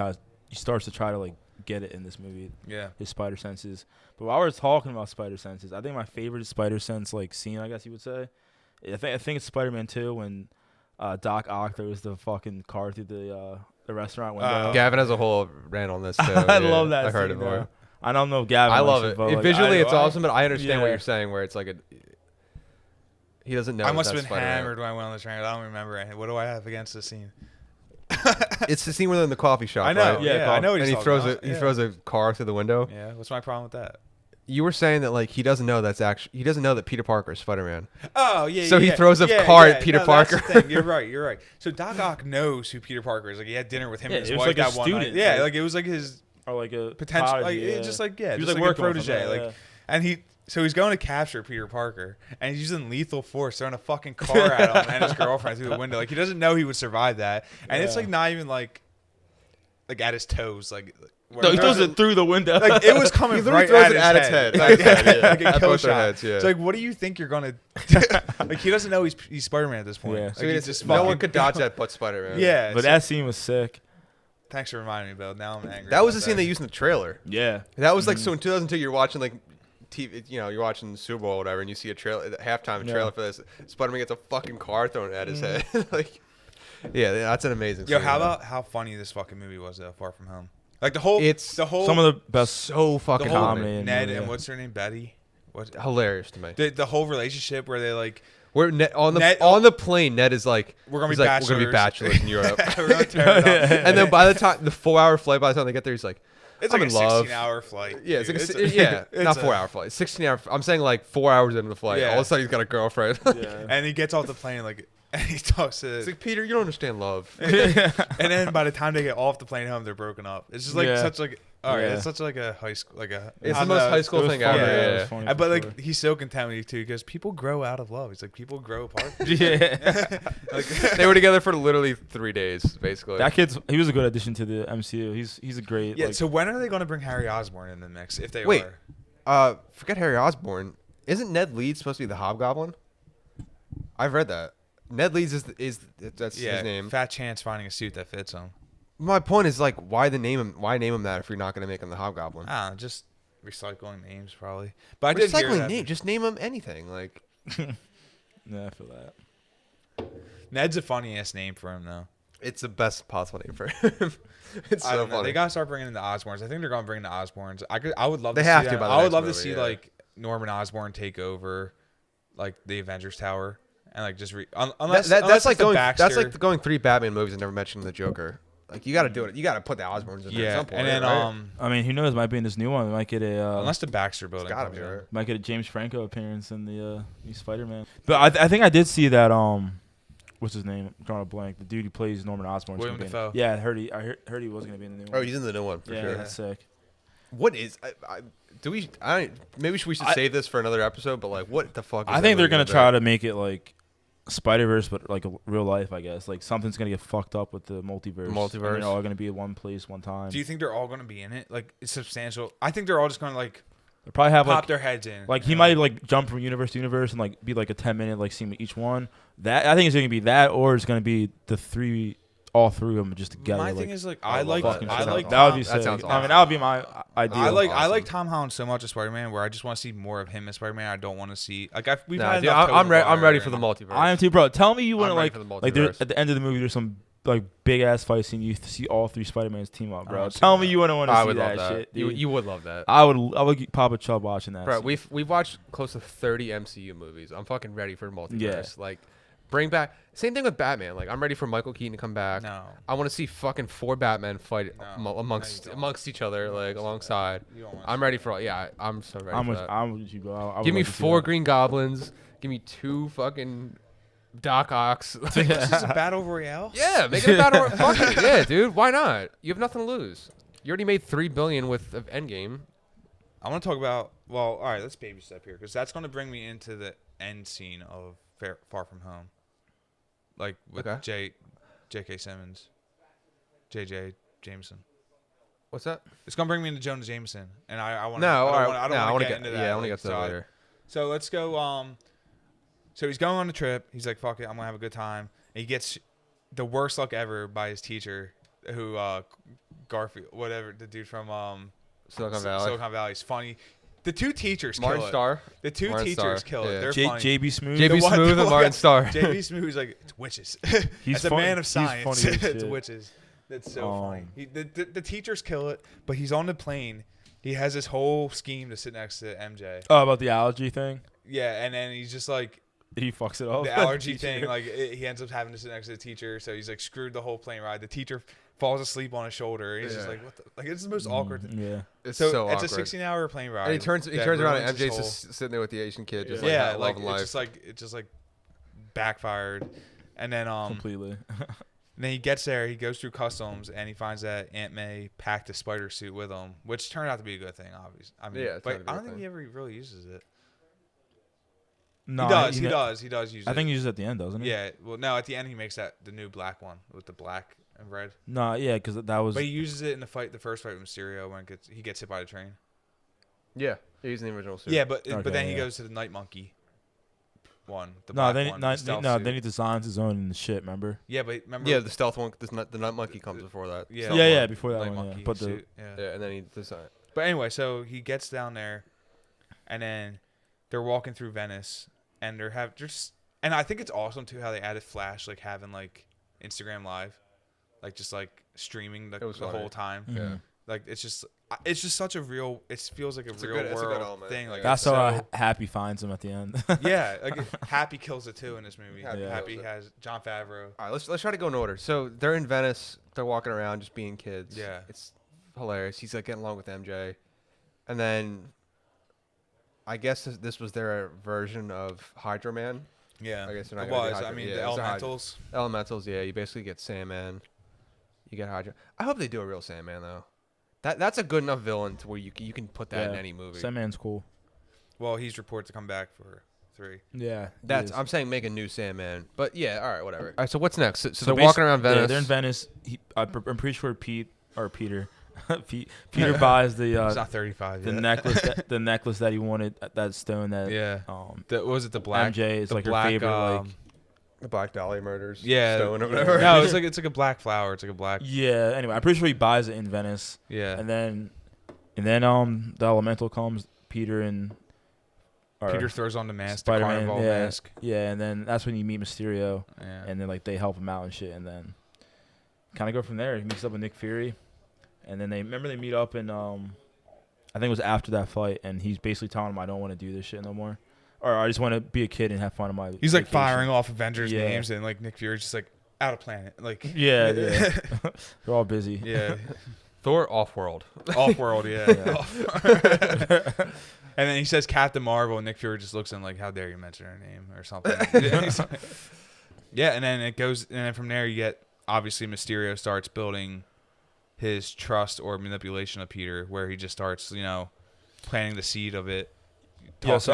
starts to try to like get it in this movie. Yeah. His spider senses. But while we're talking about spider senses, I think my favorite spider sense like scene, I guess you would say, I think it's Spider-Man 2 when Doc Ock throws the fucking car through the restaurant window. Gavin as a whole ran on this too. I love that. I heard it scene, more. though. I don't know if Gavin. I likes love it. but, like, Visually, it's I- awesome, but I understand what yeah. you're saying. Where it's like he doesn't know. I must that's have been Spider-Man. hammered when I went on the train. I don't remember anything. What do I have against this scene? It's the scene where they're in the coffee shop. I know. right? Yeah, I know what And he's he talking throws about. he throws a car through the window. Yeah. What's my problem with that? You were saying that like he doesn't know he doesn't know that Peter Parker is Spider-Man. Oh yeah. So he throws a car at Peter that's the Parker. thing. You're right. So Doc Ock knows who Peter Parker is. Like he had dinner with him Yeah, and it his was wife like a that one night. student, Yeah, like- like it was like his or like a potential. prodigy, Like yeah. it's just like He was just like like a working with him, protege. yeah, Like yeah. and so he's going to capture Peter Parker and he's using lethal force, throwing a fucking car at him and his girlfriend through the window. Like he doesn't know he would survive that, and it's Yeah. like not even like at his toes. Like where No, he throws it through the window. Like it was coming He literally right throws at it his at head. its head. Like, At its head, yeah. like a At kill both their shot. heads, yeah. It's like, what do you think you're gonna? Like he doesn't know he's Spider-Man at this point. Yeah. Like, So he he's just, just no fucking- one could dodge that but Spider-Man. Yeah, but so- that scene was sick. Thanks for reminding me, Bill. Now I'm angry. That was about the scene they used in the trailer. Yeah. That was like so in 2002 you're watching like TV, you're watching the Super Bowl or whatever, and you see a trailer, halftime Yeah. trailer for this. Spider-Man gets a fucking car thrown at his head. Like, yeah, that's an amazing. Yo, scene, how man. about how funny this fucking movie was? Far From Home. Like the whole, It's the whole, Some of the best. so the fucking whole funny. comedy. Ned Yeah. and what's her name, Betty. What Hilarious to me. the whole relationship where they like We're on Ned- the plane. Ned is like, we're gonna he's be like, bachelors. we're gonna be bachelors in Europe. We're gonna tear it up. And then by the time the 4-hour flight, by the time they get there, he's like, It's I'm like in a love. 16-hour flight. Yeah, it's dude. like not a- 4-hour flight. 16-hour. I'm saying like 4 hours into the flight. Yeah. All of a sudden he's got a girlfriend. Yeah. And he gets off the plane like, and he talks to. It's like, Peter, you don't understand love. And then by the time they get off the plane home, they're broken up. It's just like Yeah. such like. All right, Yeah. it's such like a high school, like a. It's I the don't most know, high It school was thing funny. ever. Yeah. It Yeah. was funny But for like sure. he's so content with you too because people grow out of love. He's like people grow apart. Yeah. Like, They were together for literally 3 days, basically. That he was a good addition to the MCU. He's a great. yeah. like, So when are they going to bring Harry Osborn in the mix? If they Wait. are. Forget Harry Osborn. Isn't Ned Leeds supposed to be the Hobgoblin? I've read that. Ned Leeds is that's Yeah. his name. Fat chance finding a suit that fits him. My point is like, why name him that if you're not gonna make him the Hobgoblin? I don't know, just recycling names probably. But I did hear Recycling that. name, just name him anything. Like, yeah, I feel that. Ned's a funny ass name for him though. it's the best possible name for him. It's I so don't know. funny. They gotta start bringing in the Osborns. I think they're gonna bring in the Osborns. I would love. They to have see to that. by the I would next love to movie, see yeah. like Norman Osborn take over, like the Avengers Tower, and like just That- unless that's like it's the going. Baxter, That's like going 3 Batman movies and never mentioning the Joker. Like you got to do it. You got to put the Osborns in there at yeah, some point. and then right? I mean, who knows? Might be in this new one. Might get a unless the Baxter it's building got to comes be in. right. might get a James Franco appearance in the new Spider-Man. But I think I did see that what's his name? I'm drawing a blank. The dude who plays Norman Osborn. William Dafoe. Yeah, I heard he was gonna be in the new Oh, one. he's in the new one for yeah, sure. that's sick. What is? Maybe we should save this for another episode. But like, what the fuck? Is I think they're gonna try to make it like Spider-Verse, but like a real life, I guess. Like something's gonna get fucked up with the multiverse. Multiverse. And they're all gonna be in one place, one time. Do you think they're all gonna be in it? Like it's substantial. I think they're all just gonna like They'll probably have pop like their heads in. Like you he know? might like jump from universe to universe and like be like a 10-minute like scene with each one. That I think it's gonna be that, or it's gonna be all three of them just together. My like, thing is like I I love like that. fucking That I shit. sounds like that would Tom- be that sick. sounds I mean, awesome. that would be my ideal. I like awesome. Tom Holland so much as Spider-Man, where I just want to see more of him as Spider-Man. I don't want to see like we've Nah, had dude, enough I'm Tobey ready. I'm ready Maguire for the and- multiverse. I am too, bro. Tell me you I'm wouldn't ready like for the like there, multiverse. at the end of the movie. There's some like big ass fight scene. You see all 3 Spider-Mans team up, I bro. wanna see Tell that. me you wouldn't want to I see would that love that. shit. You Dude. would love that. I would get Papa Chubb watching that. Bro, scene. we've watched close to 30 MCU movies. I'm fucking ready for multiverse. Yeah. Like, bring back. Same thing with Batman. Like, I'm ready for Michael Keaton to come back. No. I want to see fucking 4 Batman fight No. amongst No, you don't. amongst each other, like alongside. You don't want I'm ready for. Yeah, I'm so ready for that. I'm with you, bro. I would Give me love to see 4 that. Green Goblins. Give me 2 fucking Doc Ocks. This is a battle royale. Yeah, make it a battle. Fuck it. Yeah, dude. Why not? You have nothing to lose. You already made $3 billion with Endgame. I want to talk about. Well, all right, let's baby step here because that's going to bring me into the end scene of Far From Home, like with Okay. J.K. Simmons, J.J. Jameson. What's that? It's going to bring me into Jonah Jameson, and I want. No, all right. I don't want to get into that. Yeah, I want to like, get to that so later. So let's go. So he's going on the trip. He's like, "Fuck it, I'm gonna have a good time." And he gets the worst luck ever by his teacher. who Garfield, whatever, the dude from Silicon Valley. Silicon Valley is funny. The two teachers Martin kill it. Starr. The two Martin teachers Starr, kill it. yeah. They're funny. JB Smooth. JB one- Smooth the and one Martin guy- Starr. JB Smooth is like, it's witches. He's As a funny. man of He's science, funny as it's shit. witches. That's so funny. The teachers kill it, but he's on the plane. He has this whole scheme to sit next to MJ. Oh, about the allergy thing? Yeah, and then he's just like, He fucks it up. the allergy thing, like he ends up having to sit next to the teacher, so he's like screwed the whole plane ride. The teacher falls asleep on his shoulder. He's just Yeah. like, what the? Like, it's the most awkward thing. Yeah. It's So, so it's awkward. a 16-hour plane ride. And he turns that around and ruins his MJ's whole- just sitting there with the Asian kid, just yeah, like like loving life. it's just like backfired, and then Completely. then he gets there, he goes through customs, and he finds that Aunt May packed a spider suit with him, which turned out to be a good thing, obviously. I mean, Yeah, it but turned out to be I a don't good think thing. he ever really uses it. No, He does use it. I think he uses it at the end, doesn't he? Yeah, well, no, at the end he makes the new black one with the black and red. No, yeah, because that was. But he uses it in the first fight with Mysterio when he gets hit by the train. Yeah, he's in the original suit. Yeah, but Okay, then he yeah. goes to the Night Monkey one. The No, black then one, the stealth suit. then he designs his own shit. Remember? Yeah, but remember. Yeah, the stealth one, the nut monkey comes before that. Yeah. Stealth Yeah, one. before that Night one. Monkey Yeah. But the suit. Yeah. Yeah, and then he designs. But anyway, so he gets down there, and then they're walking through Venice, and and I think it's awesome too how they added Flash, like having like Instagram Live, like just like streaming the funny. whole time. Mhm. Like it's just such a real. It feels like It's a real good- it's a good world element. thing. Like That's it's how so, Happy finds him at the end. yeah, like Happy kills it too in this movie. Happy Happy kills it. has John Favreau. All right, let's try to go in order. So they're in Venice. They're walking around just being kids. Yeah. It's hilarious. He's like getting along with MJ, and then I guess this was their version of Hydro Man. Yeah, I guess they're not it gonna do was. I Hydra. mean, Yeah, the it was a Hydra. elementals. Elementals, yeah. You basically get Sandman. You get Hydra. I hope they do a real Sandman though. That's a good enough villain to where you can put that in Yeah. any movie. Sandman's cool. Well, he's reported to come back for 3. Yeah. I'm saying make a new Sandman. But yeah, all right, whatever. All right, so what's next? So they're basi- walking around yeah, Venice. they're in Venice. I'm pretty sure Peter. Peter buys He's the not 35 yet. necklace that he wanted. That stone that Yeah. um Was it the black? MJ is the like her black, favorite. Like the Black Dahlia murders. Yeah. Stone or yeah. whatever. No, it's like a black flower. It's like a black. yeah. Anyway, I'm pretty sure he buys it in Venice, Yeah. and then the elemental comes. Peter throws on the mask, Spider-Man, the carnival yeah. mask. Yeah, and then that's when you meet Mysterio, Yeah. and then like they help him out and shit, and then kind of go from there. He meets up with Nick Fury, and then they meet up in I think it was after that fight, and he's basically telling him I don't want to do this shit no more, or I just want to be a kid and have fun on my. He's like vacation. firing off Avengers Yeah. names, and like Nick Fury's just like out of planet, like Yeah, yeah. They're all busy. yeah, Thor Off-World. off world, yeah. Yeah. And then he says Captain Marvel, and Nick Fury just looks at him like, "How dare you mention her name?" or something. Yeah, and then it goes, and then from there you get obviously Mysterio starts building his trust or manipulation of Peter, where he just starts, planting the seed of it. Yeah, so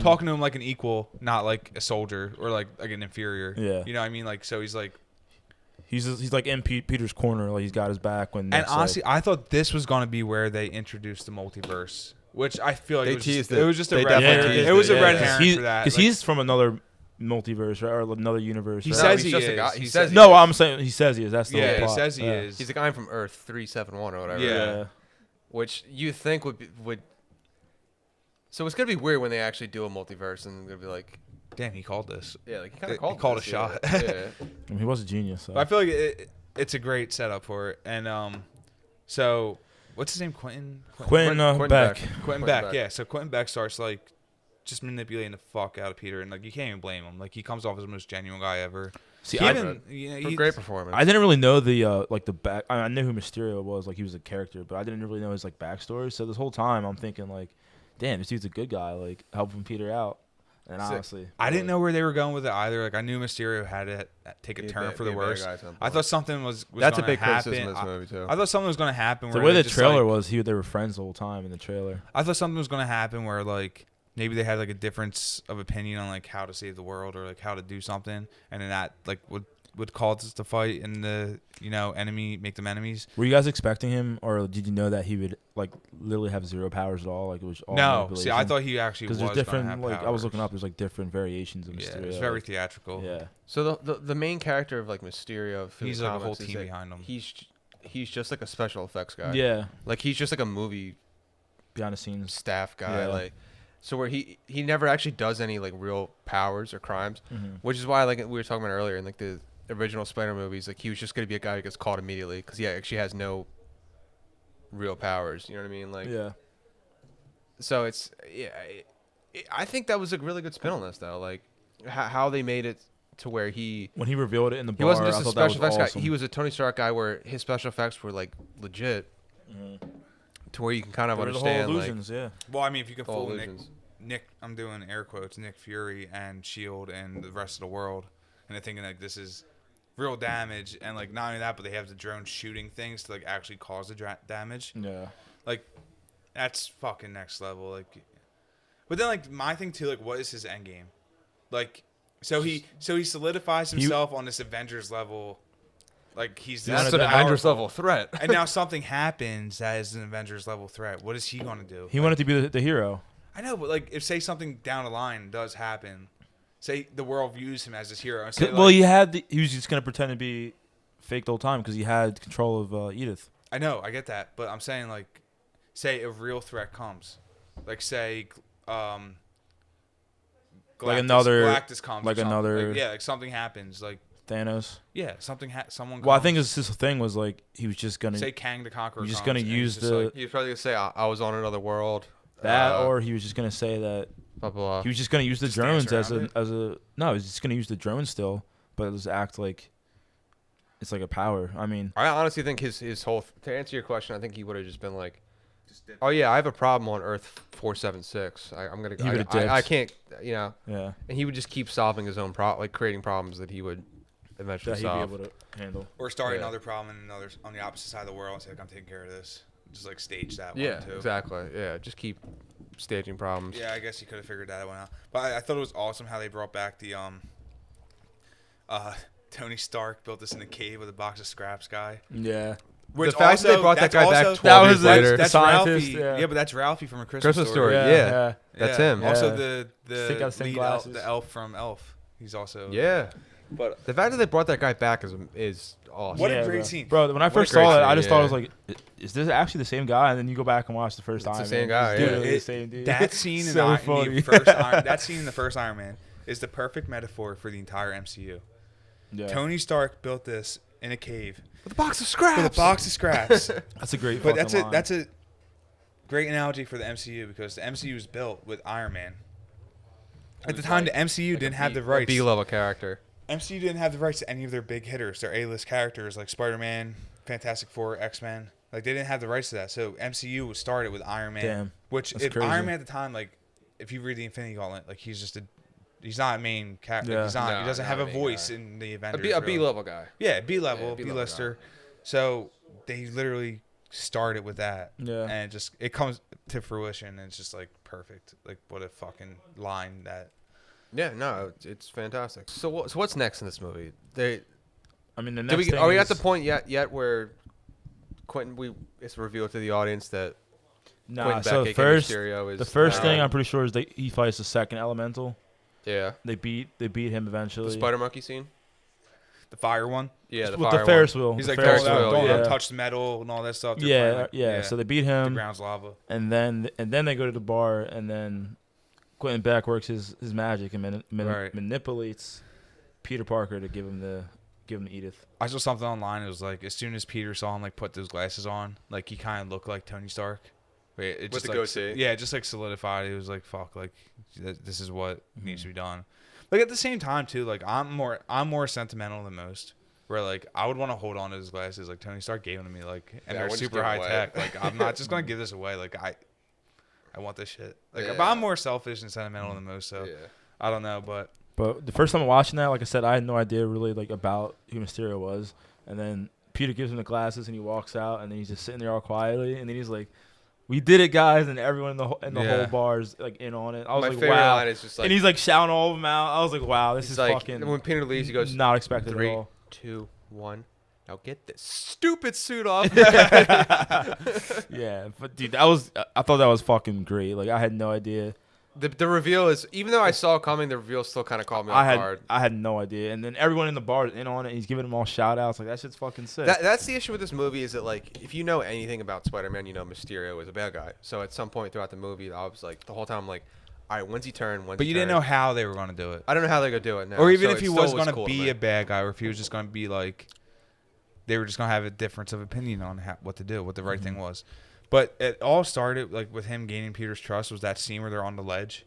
Talking to him like an equal, not like a soldier or like an inferior. Yeah. You know what I mean? Like, so he's like, He's like in Peter's corner, like he's got his back when. and Nick's, honestly, I thought this was gonna be where they introduced the multiverse, which I feel like They it was just, teased it. it. Was just a They red definitely herring. teased It was it, a red yeah. herring for that. because Like, he's from another multiverse, right, or another universe. He right? says he's he just a is. guy. He He says says he No, is. I'm saying he says he is. That's the whole Yeah, he plot. says he Yeah. is. He's the guy from Earth 371 or whatever. Yeah. Which you think would. So it's gonna be weird when they actually do a multiverse and they're gonna be like, Damn, he called this. yeah, like he kind He of called this, a shot. Yeah. Yeah. I mean, he was a genius. So. But I feel like it's a great setup for it. And so what's his name? Quentin Quentin Quentin Beck. Quentin Beck. Yeah. So Quentin Beck starts like just manipulating the fuck out of Peter, and like you can't even blame him. Like he comes off as the most genuine guy ever. See, He I, even, Great performance. I didn't really know the like the back. I knew who Mysterio was, like he was a character, but I didn't really know his like backstory. So this whole time I'm thinking like, damn, this dude's a good guy, like helping Peter out. And Sick. honestly, I didn't know where they were going with it either. Like I knew Mysterio had to take a Be turn ba- for be the a bad worst. guy at some I point. thought something was That's a gonna big happen. criticism of this movie too. I thought something was gonna happen. the Where way they the just, trailer like, was, they were friends the whole time in the trailer. I thought something was gonna happen where like maybe they had like a difference of opinion on like how to save the world or like how to do something, and then that like would cause us to fight and the enemy make them enemies. Were you guys expecting him, or did you know that he would like literally have zero powers at all? Like it was all No, see, I thought he actually was because there's different. gonna have Like I was powers. looking up, there's like different variations of Yeah, Mysterio. it's very like, theatrical. yeah. So the main character of like Mysterio, through He's the like a whole comics is team that behind him. he's just like a special effects guy. Yeah, Like he's just like a movie behind the scenes. staff guy. Yeah. Like so where he never actually does any like real powers or crimes, which is why like we were talking about earlier in like the original Spider movies, like he was just gonna be a guy who gets caught immediately because he actually has no real powers. You know what I mean? Like Yeah. so it's I think that was a really good spin on this though. Like how they made it to where When he revealed it in the bar, he wasn't just I a thought that was special effects awesome. guy. He was a Tony Stark guy where his special effects were like legit, to where you can kind of There were the whole understand like illusions, yeah. Well, I mean, if you can all fool illusions. Nick, I'm doing air quotes, Nick Fury and Shield and the rest of the world, and they're thinking like this is real damage, and like not only that, but they have the drone shooting things to like actually cause the damage. Yeah. Like that's fucking next level. Like, but then like my thing too, like what is his end game? Like, so he solidifies himself on this Avengers level. Like he's this That's an powerful- Avengers level threat. And now something happens that is an Avengers level threat. What is he gonna do? He wanted to be the hero. I know, but like if say something down the line does happen, say the world views him as this hero. And say, Well, like, he was just gonna pretend to be fake the whole time because he had control of Edith. I know, I get that, but I'm saying like, say a real threat comes, like say, Galactus comes, or like something. another- Like, yeah, like something happens, like Thanos. yeah, someone. Well, I comes. think his thing was like he was just gonna say Kang the Conqueror. He was just comes, gonna and use he's just the- like, He was probably gonna say I was on another world. that, or he was just gonna say that Blah blah. he was just gonna use the Just drones dance around as a no, he was just gonna use the drones still, but it was act like it's like a power. I mean, I honestly think his whole to answer your question, I think he would have just been like, oh yeah, I have a problem on Earth 476. I'm gonna. He would've I dipped. can't. You know. yeah, And he would just keep solving his own like creating problems that he would eventually that he'd be solve. able to handle. or start Yeah. another problem in another on the opposite side of the world and say like I'm taking care of this. Just like stage that Yeah, one too. exactly. Yeah, just keep staging problems. Yeah, I guess you could have figured that one out. But I thought it was awesome how they brought back the Tony Stark built this in a cave with a box of scraps guy. Yeah, Which The fact that they also- brought that that's guy back also- 12 That years was later. That's scientist, Ralphie. yeah. Yeah, but that's Ralphie from A Christmas, Christmas Story. Story. Yeah. That's him. Yeah. Also Still the got the same lead glasses. the elf from Elf. He's also Yeah. But The fact that they brought that guy back is awesome. What a Yeah, great bro. scene. Bro, when I What a first great saw it, scene, I just thought it was yeah. like, is this actually the same guy? And then you go back and watch the first It's time. the same and guy, it's yeah. literally It- the same dude. that scene So in funny. the first that scene in the first Iron Man is the perfect metaphor for the entire MCU. Yeah. Tony Stark built this in a cave With a box of scraps. with a box of scraps. That's a great. But fucking line. that's a great analogy for the MCU because the MCU was built with Iron Man. At the time, the MCU didn't have the rights. B-level character. MCU didn't have the rights to any of their big hitters, their A-list characters like Spider-Man, Fantastic Four, X-Men. Like they didn't have the rights to that. So MCU was started with Iron Man, Damn, which that's if crazy. Iron Man at the time, like if you read the Infinity Gauntlet, like he's not a main character. Yeah. He's not. No, he doesn't not have a a main voice guy. in the A Avengers. B really. level guy. Yeah, B-level, Yeah, B-level B-lister. So they literally started with that. Yeah. And it comes to fruition and it's just like perfect. Like what a fucking line that. Yeah, no, it's fantastic. So what's next in this movie? I mean, the next thing Are we at is- the point yet where Quentin it's revealed to the audience that Nah, Quentin so Beck, aka first, Mysterio, is the first now- thing I'm pretty sure is he fights the second elemental. yeah, They beat him eventually. the spider monkey scene. The fire one. Yeah, the with fire the Ferris one. wheel. He's the like, Ferris don't wheel, yeah. touch the metal and all that stuff. They're Yeah, playing, like, yeah. So they beat the him, ground's lava. and then they go to the bar, and then Quentin Beck works his magic and Right. manipulates Peter Parker to give him Edith. I saw something online. It was like as soon as Peter saw him like put those glasses on, like he kind of looked like Tony Stark. It With just, the like, goatee? Yeah, it just like solidified. It was like fuck, like this is what Mm-hmm. needs to be done. Like at the same time too, like I'm more sentimental than most. Where like I would want to hold on to his glasses, like Tony Stark gave them to me, like and Yeah, I they're wouldn't just super give high them away. tech. Like I'm not just gonna give this away. Like I want this shit. Like Yeah. but I'm more selfish and sentimental than most. So Yeah. I don't know, but But the first time watching that, like I said, I had no idea really like about who Mysterio was, and then Peter gives him the glasses and he walks out, and then he's just sitting there all quietly, and then he's like, "We did it, guys!" And everyone in the Yeah. whole bar's like in on it. I was My like, favorite "Wow!" line is just like, And he's like shouting all of them out. I was like, "Wow, this he's is like fucking when Peter leaves, he goes not expected 3, at all." 2, 1. Now get this stupid suit off. Yeah, but dude, I thought that was fucking great. Like I had no idea The reveal is, even though I saw it coming, the reveal still kind of caught me off guard. I had no idea, and then everyone in the bar is in on it. He's giving them all shout outs. Like that shit's fucking sick. That's the issue with this movie is that like if you know anything about Spider-Man, you know Mysterio is a bad guy. So at some point throughout the movie, I was like the whole time I'm like, all right, when's he turn? But you didn't know how they were going to do it. I don't know how they're gonna do it now. Or even so if it he still was going to cool be me. a bad guy, or if he was just going to be like, they were just going to have a difference of opinion on what to do, what the right thing was. But it all started like with him gaining Peter's trust. Was that scene where they're on the ledge?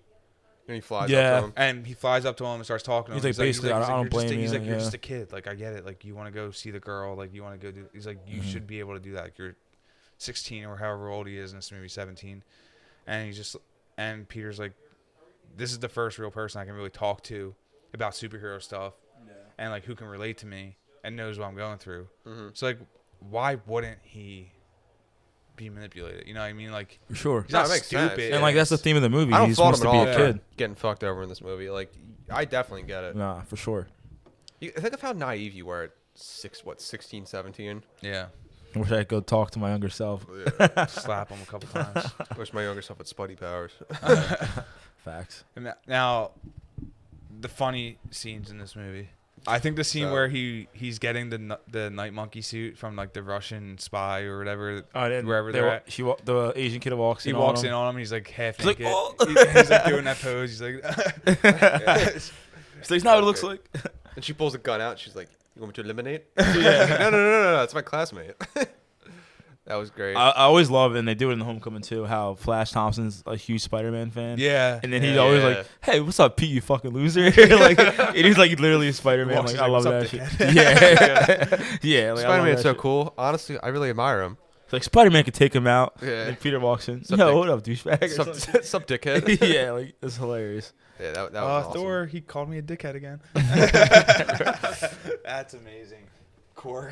And he flies Yeah. up to him. And he flies up to him and starts talking to him. He's like, basically, I don't blame you. He's like, you're yeah. just a kid. Like, I get it. Like, you want to go see the girl. Like, you want to go do. He's like, you should be able to do that. Like, you're 16 or however old he is, and this maybe 17. And Peter's like, this is the first real person I can really talk to about superhero stuff, and like who can relate to me and knows what I'm going through. So like, why wouldn't he be manipulated? You know what I mean? Like, For sure. he's not it makes sense. stupid. And like that's the theme of the movie. I don't He fault wants him to at be all a for kid. getting fucked over in this movie. Like, I definitely get it. Nah, for sure. You think of how naive you were at 16, 17. Yeah, I wish I could go talk to my younger self. slap him a couple times. Wish my younger self had Spuddy powers. Facts. And now, the funny scenes in this movie. I think the scene So- where he's getting the night monkey suit from like the Russian spy or whatever, wherever they're at. The Asian kid walks in. He walks in on him. And he's like half He's like, naked. "Oh." He's like doing that pose. He's like, So it's not what it looks like. And she pulls a gun out. She's like, "You want me to eliminate?" Yeah. No. It's my classmate. That was great. I always love it, and they do it in the Homecoming too, how Flash Thompson's a huge Spider-Man fan. yeah. And then he's Yeah. always like, "Hey, what's up, Pete? You fucking loser!" Like, and he's like literally a Spider-Man. Walks Like, in, I love "What's that up, shit. Yeah, yeah. Like, I love Spider-Man's that so shit. cool. Honestly, I really admire him. It's like Spider-Man could take him out. Yeah. And Peter walks in. Sup, Yo, dick- what up, douchebag? or Sup, something. sup, dickhead. Yeah, like it's hilarious. Yeah, that was awesome. Thor, he called me a dickhead again. That's amazing. Korg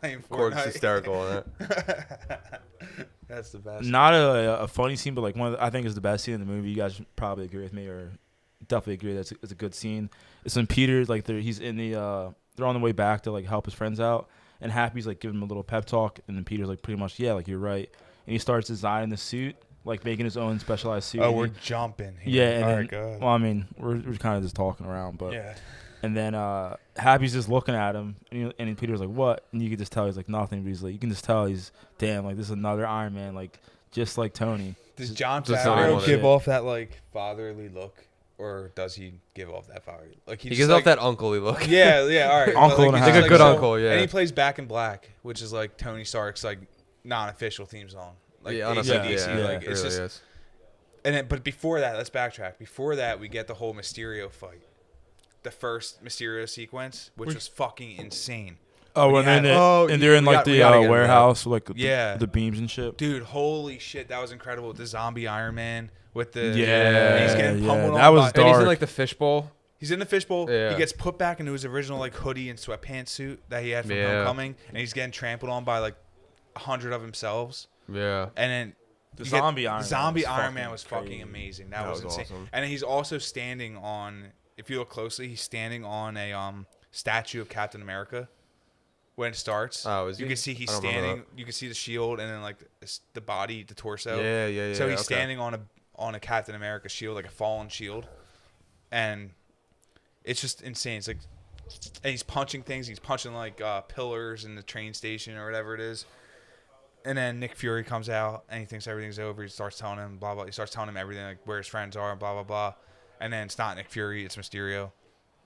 playing Fortnite. Korg's hysterical on that. That's the best. Not a funny scene, but like one of the, I think is the best scene in the movie. You guys probably agree with me, or definitely agree that it's a good scene. It's when Peter like he's in the they're on the way back to like help his friends out, and Happy's like giving him a little pep talk, and then Peter's like pretty much like you're right, and he starts designing the suit, like making his own specialized suit. Oh, and we're he- jumping. yeah, Here. and All then, right, go ahead. well, I mean we're kind of just talking around, but Yeah. and then Happy's just looking at him, and Peter's like, "What?" And you can just tell he's like nothing, but he's like, you can just tell he's damn, like this is another Iron Man, like just like Tony. Does John Just how he Favreau wanted give it. off that like fatherly look, or does he give off that fatherly? Like He just, gives like, off that uncle-y look. Yeah, yeah, all right. Uncle and a he's half. Like a good uncle, yeah. And he plays Back in Black, which is like Tony Stark's like non-official theme song. Like Yeah, honestly, AC/DC, yeah, like it it's really just. is. And then, but before that, let's backtrack. Before that, we get the whole Mysterio fight, the first Mysterio sequence, which was fucking insane. Oh, When when you they're in had- the, Oh, and they're in we like got- we the gotta get into warehouse, with, like Yeah. the beams and shit. Dude, holy shit, that was incredible. The zombie Iron Man with the Yeah, he's getting yeah, pummeled that on was by- And he's in dark. like the fishbowl. He's in the fishbowl. Yeah. He gets put back into his original like hoodie and sweatpants suit that he had from Yeah. Homecoming, and he's getting trampled on by like 100 of themselves. Yeah. And then The you get- zombie Iron Man zombie was Iron Man fucking was fucking crazy. amazing. That That was was insane. awesome. And then he's also standing on. If you look closely, he's standing on a statue of Captain America. When it starts, Oh, is you he? can see he's I don't remember standing. You can see the shield and then like the body, the torso. Yeah. So he's okay. standing on a Captain America shield, like a fallen shield, and it's just insane. It's like, and he's punching things. He's punching like pillars in the train station or whatever it is. And then Nick Fury comes out and he thinks everything's over. He starts telling him blah blah. He starts telling him everything, like where his friends are, and blah blah blah. And then it's not Nick Fury, it's Mysterio.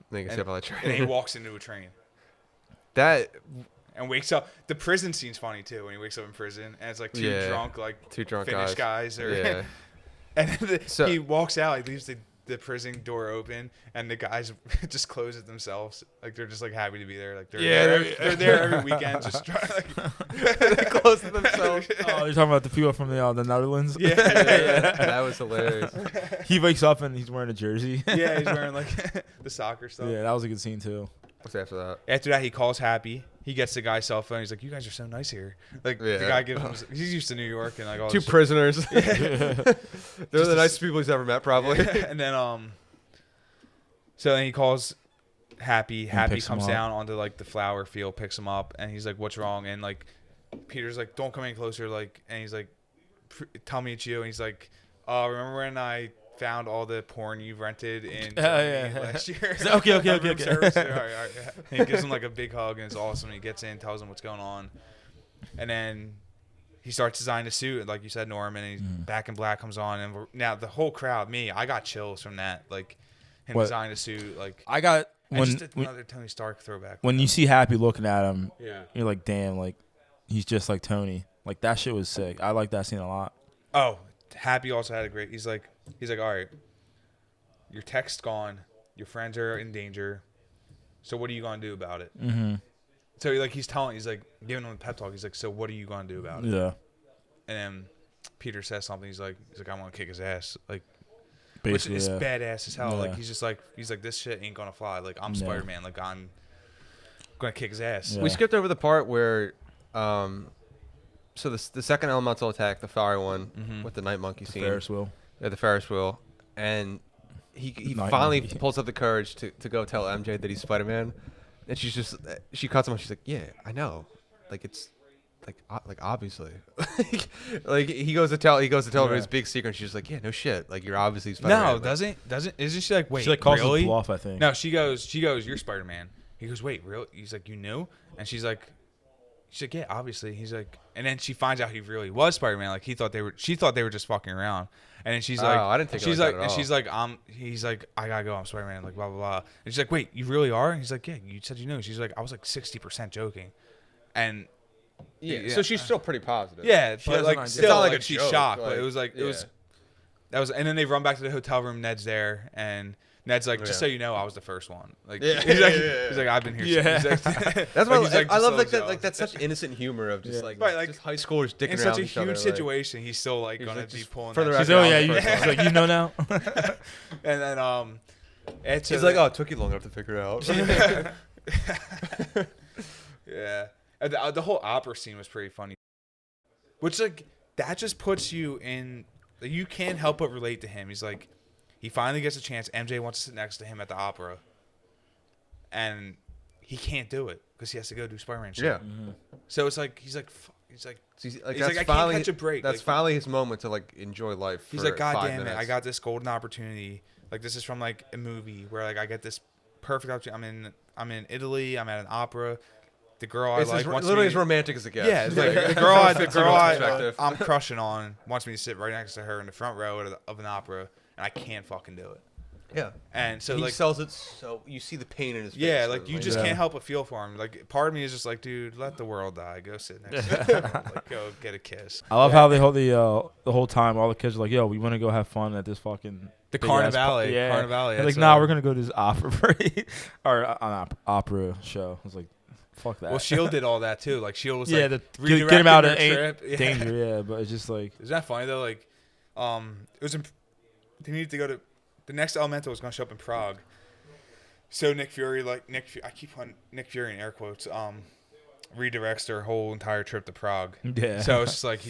Then you can step on that And then he train. walks into a train That and wakes up. The prison scene's funny too when he wakes up in prison and it's like two Yeah. drunk like two drunk Finnish guys. guys or Yeah. and then So- he walks out. He leaves the prison door open, and the guys just close it themselves. Like they're just like happy to be there. Like they're Yeah, they're there every weekend, just trying. Like, Close to themselves. Oh, you're talking about the people from the Netherlands. yeah, That was hilarious. He wakes up and he's wearing a jersey. yeah. He's wearing like the soccer stuff. Yeah, that was a good scene too. What's after that? After that, he calls Happy. He gets the guy's cell phone. He's like, "You guys are so nice here." Like the Yeah. guy gives him. He's used to New York and like all Two this shit. prisoners. They're Just the a nicest people he's ever met, probably. And then so then he calls Happy. Happy picks him comes up. down onto like the flower field, picks him up, and he's like, "What's wrong?" And like Peter's like, "Don't come any closer." Like, and he's like, "Tell me it's you." And he's like, "Remember when I found all the porn you've rented in Yeah. Germany last year. Okay. Room service. All right, yeah. And he gives him like a big hug, and it's awesome. He gets in, tells him what's going on, and then he starts designing a suit, like you said, Norman. And he's Back in Black comes on, and now the whole crowd, I got chills from that, like him designing a suit, like I got just another Tony Stark throwback. When you see Happy looking at him, Yeah. you're like, damn, like he's just like Tony. Like that shit was sick. I like that scene a lot. Oh, Happy also had a great. He's like, all right, your tech's gone, your friends are in danger, so what are you gonna do about it? Mm-hmm. So he's like giving him a pep talk. He's like, so what are you gonna do about it? Yeah. And then Peter says something. He's like, I want to kick his ass. Like, Basically, which is badass as hell. Yeah. Like he's like, this shit ain't gonna fly. Like I'm Spider-Man. Like I'm gonna kick his ass. Yeah. We skipped over the part where, so the second elemental attack, the fiery one with the night monkey scene, Ferris wheel. the Ferris wheel, and he Night finally monkey. pulls up the courage to go tell MJ that he's Spider-Man, and she cuts him off. She's like, yeah, I know, like it's. Like obviously, like he goes to tell her his big secret. And she's like, yeah, no shit. Like you're obviously Spider-Man. No, Like, isn't she like, wait, She like calls really? his bluff, I think. No, she goes, you're Spider-Man. He goes, wait, real? He's like, you knew? And she's like, yeah, obviously. He's like, and then she finds out he really was Spider-Man. Like she thought they were just fucking around. And then she's like, I didn't think it she's like like, that at and she's like, he's like, I gotta go, I'm Spider-Man. Like blah blah blah. And she's like, wait, you really are? And he's like, yeah, you said you knew. She's like, I was like 60% joking, and. yeah. So she's still pretty positive. Yeah, She but has like an idea. still, It's not like like a she's joke, shocked. But like, it was like yeah. that was, and then they run back to the hotel room. Ned's there, and Ned's like, just Yeah. so you know, I was the first one. Like, Yeah, he's like, yeah. he's like, I've been here. Yeah. He's like, That's why he's I just love so like that. jealous. Like that's such innocent humor of just Yeah. like, Right, like, just high schoolers dicking in around such a each other. huge like- situation. He's still like He's gonna like, be just pulling. for the that record, She's shit. oh I yeah, was you, the first she's one. like you know now. And then it's He's like, oh, it took you long enough to figure it out. yeah. And the whole opera scene was pretty funny. Which like that just puts you in. Like, you can't help but relate to him. He's like, he finally gets a chance. MJ wants to sit next to him at the opera, and he can't do it because he has to go do Spider-Man shit. Yeah. So it's like he's like, So he's that's like, I can't finally, catch a break. That's Like, finally his moment to like enjoy life. he's for like, God 5 damn it, minutes. I got this golden opportunity. Like this is from like a movie where like I get this perfect opportunity. I'm in Italy. I'm at an opera. The girl I It's like wants literally me as romantic as it gets. Yeah, it's like the girl I'm crushing on wants me to sit right next to her in the front row of an opera, and I can't fucking do it. Yeah. And so he like, sells it so you see the pain in his face. yeah, like you just Yeah. can't help but feel for him. Like part of me is just like, dude, let the world die. Go sit next to him. Like go get a kiss. I love how they hold the whole time. All the kids are like, "Yo, we want to go have fun at this fucking The big ass Carnivale. Yeah. Carnivale. They're like, that's, nah, we're gonna go to this opera party or an opera show. I was like, fuck that. Well, Shield did all that too. Like Shield was yeah, like, get him out of redirecting their trip. Yeah. danger. Yeah, but it's just like, Isn't that funny though? Like, it was. They needed to go to. The next Elemental was going to show up in Prague. So Nick Fury, I keep on Nick Fury in air quotes, redirects their whole entire trip to Prague. yeah. So it's just like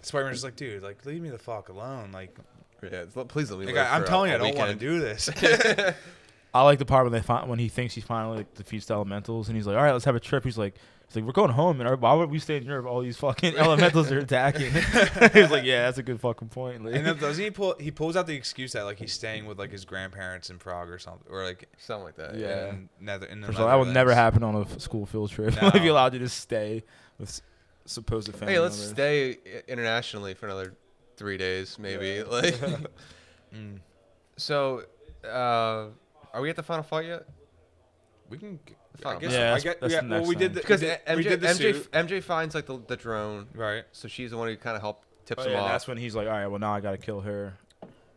Spider-Man's just like, dude, like leave me the fuck alone. Like, Please let me. like live I'm for telling you, a I don't want to weekend. do this. I like the part when he thinks he finally like defeats the elementals and he's like, all right, let's have a trip. He's like, we're going home, and why would we stay in Europe? All these fucking elementals are attacking. He's like, yeah, that's a good fucking point. Like, And then doesn't he pulls out the excuse that like he's staying with like his grandparents in Prague or something, or like Something like that. Yeah. in the first of all, that would never Netherlands. happen on a school field trip. No. If you allowed you to stay with supposed family Hey, let's members. stay internationally for another 3 days, maybe. Like, Mm. so, are we at the final fight yet? We can. Fine. I guess. Yeah, I that's- get. that's Yeah, the well, next we did thing. the Because we did the MJ suit. MJ finds like the drone, Right. so she's the one who kind of helped tips Oh, him yeah, off. that's when he's like, all right, well now I gotta kill her.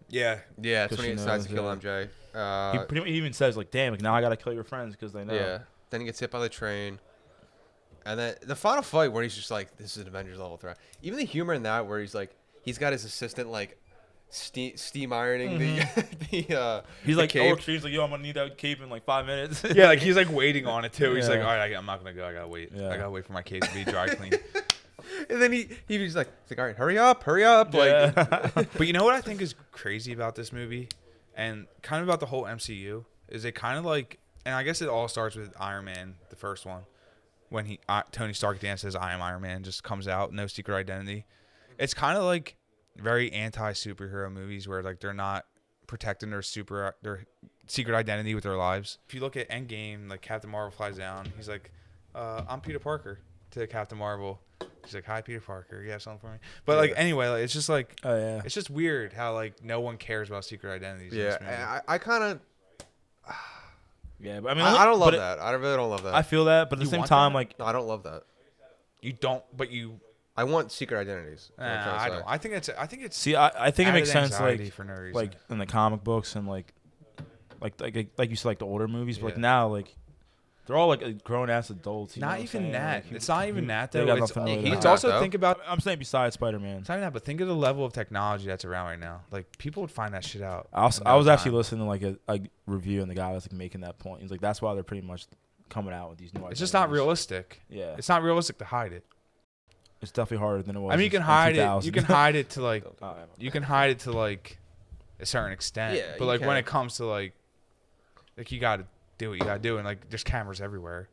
Yeah. Yeah, that's 'Cause when he she decides to kill knows, MJ. He pretty much even says like, damn, like now I gotta kill your friends because they know. Yeah. Then he gets hit by the train. And then the final fight where he's just like, this is an Avengers level threat. Even the humor in that where he's like, he's got his assistant like steam ironing the He's the like, cape. he's like, yo, I'm gonna need that cape in like 5 minutes. Yeah, like he's like waiting on it too. He's like, Yeah. all right, I'm not gonna go. I gotta wait. Yeah. I gotta wait for my case to be dry clean. And then he's like, all right, hurry up. Like, Yeah. But you know what I think is crazy about this movie, and kind of about the whole MCU, is they kind of like, and I guess it all starts with Iron Man, the first one, when Tony Stark dances "I am Iron Man," just comes out, no secret identity. It's kind of like very anti-superhero movies where like they're not protecting their secret identity with their lives. If you look at Endgame, like Captain Marvel flies down, he's like, I'm Peter Parker to Captain Marvel. He's like, hi, Peter Parker. You have something for me? But like anyway, like, it's just like, it's just weird how like no one cares about secret identities. Yeah, I kind of. Yeah, but I mean, I don't love that. I really don't love that. I feel that, but at the same time, like, no, I don't love that. You don't, but you. I want secret identities. I don't. I think it's. See, I think it makes sense, like, for no reason. like in the comic books and like you said, like the older movies, but like now, like. They're all like grown ass adults. Not even that. It's not even that though. It's also think about. I'm saying besides Spider-Man. It's not even that, but think of the level of technology that's around right now. Like people would find that shit out. I was actually listening to like a review, and the guy was like making that point. He's like, that's why they're pretty much coming out with these new. It's just not realistic. Yeah, it's not realistic to hide it. It's definitely harder than it was. I mean, you can hide it. You can hide it to like. Oh, you can hide it to like a certain extent. Yeah, but like when it comes to like you gotta do what you gotta do, and like there's cameras everywhere.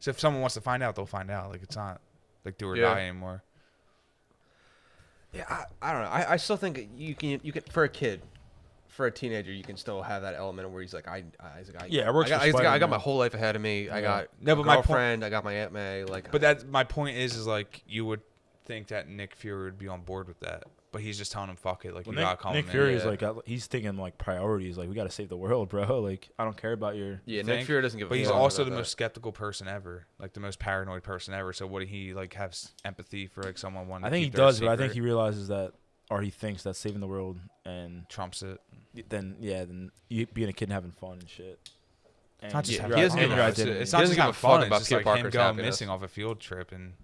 So if someone wants to find out, they'll find out. Like it's not like do or die anymore. Yeah, I don't know. I still think you can for a kid, for a teenager, you can still have that element where he's like, I got my whole life ahead of me. I got my girlfriend. I got my Aunt May. Like, but that's my point is like you would think that Nick Fury would be on board with that, but he's just telling him fuck it. Like Nick Fury is like he's thinking like priorities. Like we got to save the world, bro. Like I don't care about your. Yeah, Nick Fury doesn't give a fuck. But he's also the most skeptical person ever, like the most paranoid person ever. So would he like have empathy for like someone wanting? I think he does, but I think he realizes that, or he thinks that saving the world and trumps it. Then you being a kid and having fun and shit. And it's not just it's not just having fun. It's just like him going missing off a field trip and.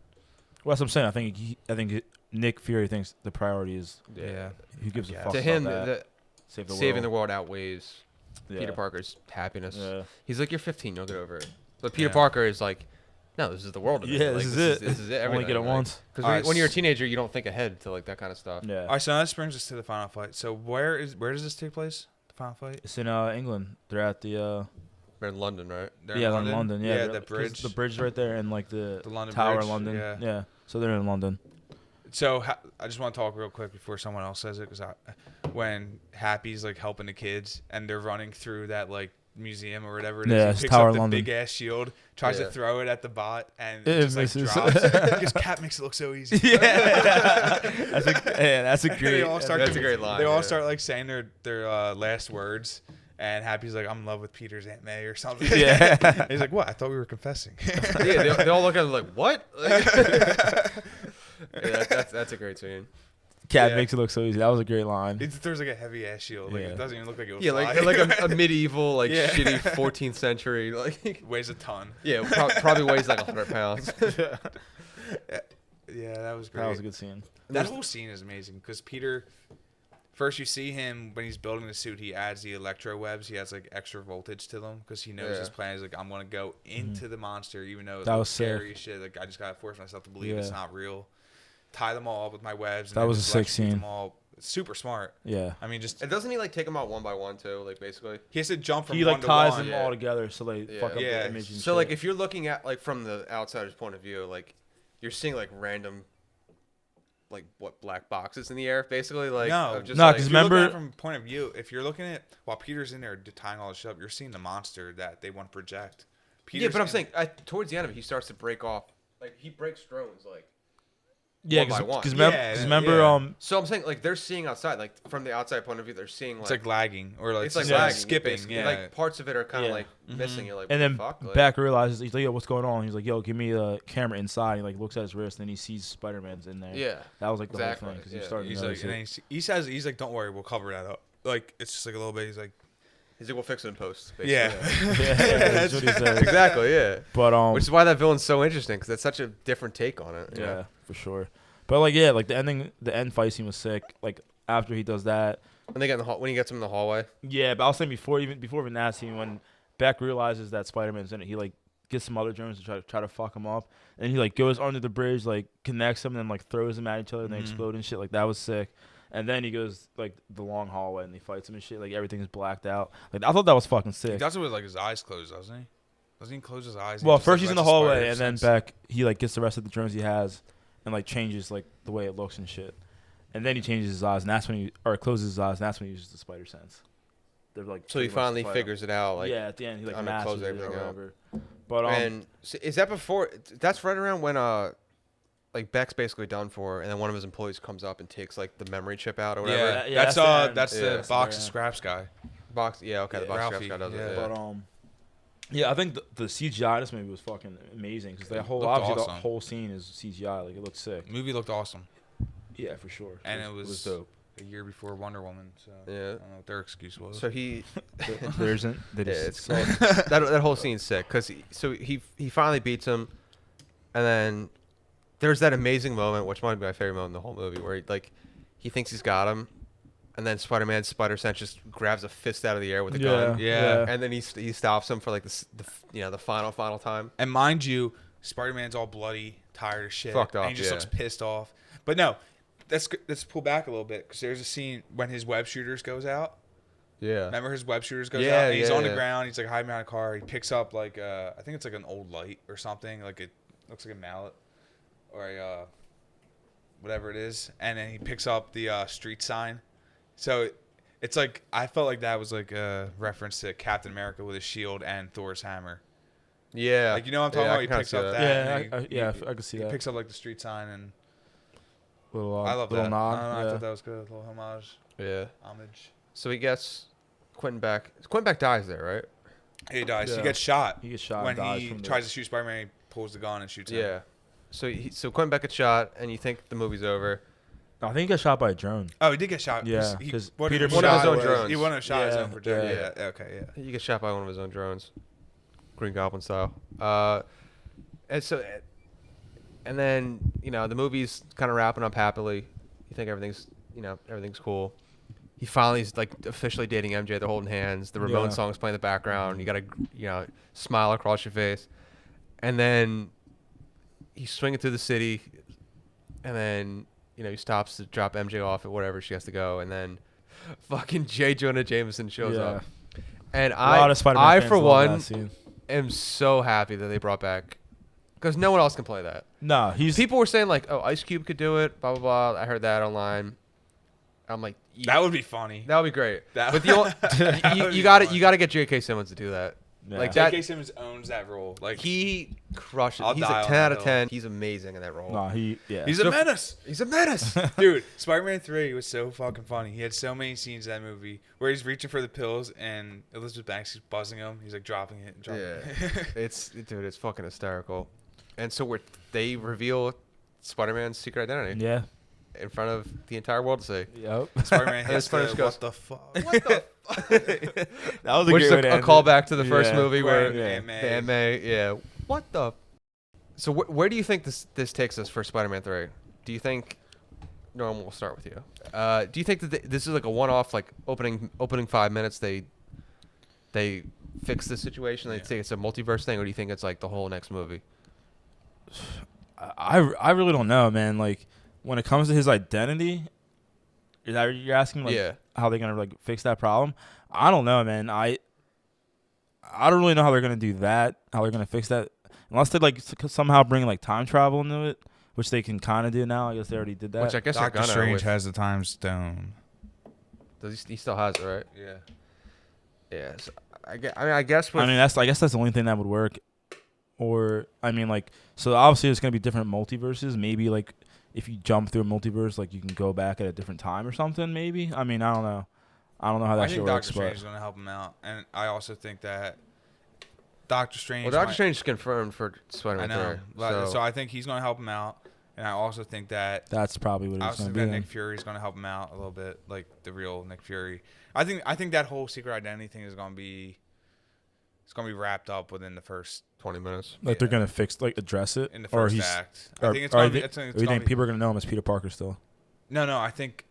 Well, that's what I'm saying. I think Nick Fury thinks the priority is who gives a fuck to him about that. Saving the world outweighs Peter Parker's happiness. Yeah. He's like, you're 15, you'll get over it. But Peter Parker is like, no, this is the world. Yeah, like, this is it. This is it. Only get it once. Because when you're a teenager, you don't think ahead to like that kind of stuff. Yeah. All right, so that brings us to the final fight. So where does this take place? The final fight? It's in England. They're at the. They're in London, right? They're in London. Yeah, the bridge. The bridge right there, and like the London Tower Bridge, in London. Yeah. So they're in London. So I just want to talk real quick before someone else says it, because when Happy's like helping the kids and they're running through that like museum or whatever it is, he picks Tower up the London. big ass shield, tries to throw it at the bot, and it just misses. like drops. Because Cap makes it look so easy. Yeah, that's a great. That's a great line. They all start like saying their last words. And Happy's like, I'm in love with Peter's Aunt May or something. Yeah. He's like, what? I thought we were confessing. Yeah, they all look at him like, what? That's a great scene. Cat makes it look so easy. That was a great line. There's like a heavy ass shield. Like it doesn't even look like it would fly. like a medieval, like shitty 14th century. Like weighs a ton. Yeah, probably weighs like 100 pounds. Yeah, that was great. That was a good scene. That whole scene is amazing because Peter. First, you see him when he's building the suit. He adds the electro webs. He has like extra voltage to them because he knows his plan is like I'm gonna go into the monster, even though it's like scary shit. Like I just gotta force myself to believe it's not real. Tie them all up with my webs. And that was a sick scene. Them all super smart. Yeah. I mean, just and doesn't he like take them out one by one too? Like basically, he has to jump from. He one like to ties one. them all together so they fuck up the image. And so like if you're looking at like from the outsider's point of view, like you're seeing like random. Like what black boxes in the air, basically. Like because remember from point of view, if you're looking at while Peter's in there tying all this shit up, you're seeing the monster that they want to project. But I'm saying towards the end of it, he starts to break off. Like he breaks drones, like one by one. Because remember, so I'm saying like they're seeing outside, like from the outside point of view, they're seeing like it's like lagging or like it's like lagging, skipping. Yeah, like parts of it are kind of like missing. You're like, and then fuck? Like, Beck realizes he's like, yo, what's going on? He's like, yo, give me the camera inside. He like looks at his wrist, and then he sees Spider-Man's in there. Yeah, that was like the whole thing because he started. He's like, and he says, he's like, don't worry, we'll cover that up. Like it's just like a little bit. He's like, we'll fix it in post. Basically. Yeah, that's what he said. Exactly. Yeah, but which is why that villain's so interesting because that's such a different take on it. Yeah, for sure. But like like the end fight scene was sick. Like after he does that, when he gets him in the hallway. Yeah, but I was saying before even that scene when Beck realizes that Spider-Man's in it, he like gets some other drones to try to fuck him up, and he like goes under the bridge, like connects them, and then like throws them at each other, and they explode and shit. Like that was sick. And then he goes like the long hallway and he fights him and shit. Like everything is blacked out. Like I thought that was fucking sick. He does it with like his eyes closed, doesn't he? Doesn't he close his eyes? Well, first he's in the hallway, and then Beck he like gets the rest of the drones he has, and like changes like the way it looks and shit. and then he changes his eyes, and that's when closes his eyes, and that's when he uses the spider sense. They're like So he finally figures it out. Like, yeah, at the end he like I'm gonna close masters it or everything out. whatever. But and so is that before? That's right around when like Beck's basically done for, and then one of his employees comes up and takes like the memory chip out or whatever. Yeah, that's Yeah. the box of scraps guy. Box. Yeah. Okay. The box Ralphie, scraps guy does it. yeah. Yeah. But yeah, I think the CGI in this movie was fucking amazing because the whole Looked obviously awesome. the whole scene is CGI. Like it looks sick. Movie looked awesome, Yeah, for sure. and it was dope. a year before Wonder Woman. So Yeah. I don't know what their excuse was. So he. There isn't. Yeah, it's that whole scene's sick because he finally beats him, and then there's that amazing moment, which might be my favorite moment in the whole movie, where he thinks he's got him, and then Spider-Man's spider sense just grabs a fist out of the air with a gun, Yeah. and then he stops him for like the final time. And mind you, Spider-Man's all bloody, tired of shit, Fucked up, and he just yeah. looks pissed off. But no, let's pull back a little bit because there's a scene when his web shooters goes out. Yeah. Remember his web shooters goes Yeah, out, and he's yeah, on the yeah. ground. He's like hiding behind a car. He picks up like I think it's like an old light or something. Like it looks like a mallet or a whatever it is, and then he picks up the street sign. So it's like I felt like that was like a reference to Captain America with his shield and Thor's hammer. Yeah. Like you know what I'm talking Yeah, I about? He can kinda picks see up that. that. Yeah, and I can see he that. picks up like the street sign, and Little, I love little that. nod. I don't know, I yeah. thought that was good. A little homage, Yeah. homage. So he gets Quentin Beck. Quentin Beck dies there, right? He dies. Yeah. He gets shot He gets shot when and dies he from the- tries to shoot Spider-Man. He pulls the gun and shoots him. Yeah. So Quentin Beck gets shot, and you think the movie's over. I think he got shot by a drone. Oh, he did get shot. Yeah, He- 'cause what Peter he One of his shot own was- drones. He wouldn't have shot his Yeah, own projectile. yeah. Yeah. Okay. Yeah. He gets shot by one of his own drones, Green Goblin style. And then the movie's kind of wrapping up happily. You think everything's cool. He finally is like officially dating MJ. They're holding hands. The Ramon Yeah. song's playing in the background. You gotta smile across your face, and then he's swinging through the city, and then he stops to drop MJ off at whatever she has to go, and then fucking J. Jonah Jameson shows Yeah. up, and A lot of Spider-Man I fans for love one that scene. am so happy that they brought back, because no one else can play that. No, he's People were saying like, oh, Ice Cube could do it, blah blah blah. I heard that online. I'm like, That would be funny. that would be great. That But that you would be got to funny. get J.K. Simmons to do that. yeah. like that- J.K. Simmons owns that role. Like He crushes. I'll He's die like on 10 out that of hill. 10. He's amazing in that role. No, yeah. he's a So- menace. He's a menace. Dude, Spider-Man 3 was so fucking funny. He had so many scenes in that movie where he's reaching for the pills and Elizabeth Banks is buzzing him. He's like dropping it. And dropping it. It's fucking hysterical. And so they reveal Spider-Man's secret identity Yeah. in front of the entire world to see. Yep. Spider-Man And hits Spider-Man the, goes, what the fuck? What the? That was a Which is great way to a end it. callback to the first Yeah. movie where Yeah. Aunt May. Yeah. What the? So where do you think this takes us for Spider-Man 3? Do you think? Norm, we'll start with you. Do you think that this is like a one-off, like opening 5 minutes they fix the situation? They say it's a multiverse thing, or do you think it's like the whole next movie? I really don't know, man. Like when it comes to his identity, is that you're asking? Like, Yeah. how they're gonna like fix that problem? I don't know, man. I don't really know how they're gonna do that. How they're gonna fix that, unless they like somehow bring like time travel into it, which they can kind of do now. I guess they already did that. Which I guess they're Doctor gonna. Strange With, has the time stone. does he still has it, right? Yeah. Yeah. So I guess. With, I guess that's the only thing that would work. Or so obviously there's gonna be different multiverses. Maybe like if you jump through a multiverse, like you can go back at a different time or something. Maybe. I don't know. I don't know how that I shit think works. Doctor Strange is going to help him out. And I also think that Doctor Strange. well, Doctor might- Strange is confirmed for I Spider-Man know. 3. So I think he's going to help him out. And I also think that That's probably what I it's also gonna think be. that then. Nick Fury is going to help him out a little bit, like the real Nick Fury. I think that whole secret identity thing is going to be wrapped up within the first 20 minutes. Like they're yeah. gonna address it, in the or first he's. act. Or, I think it's or going to you be. think- It's or you gonna think be people are gonna know him as Peter Parker still? no. I think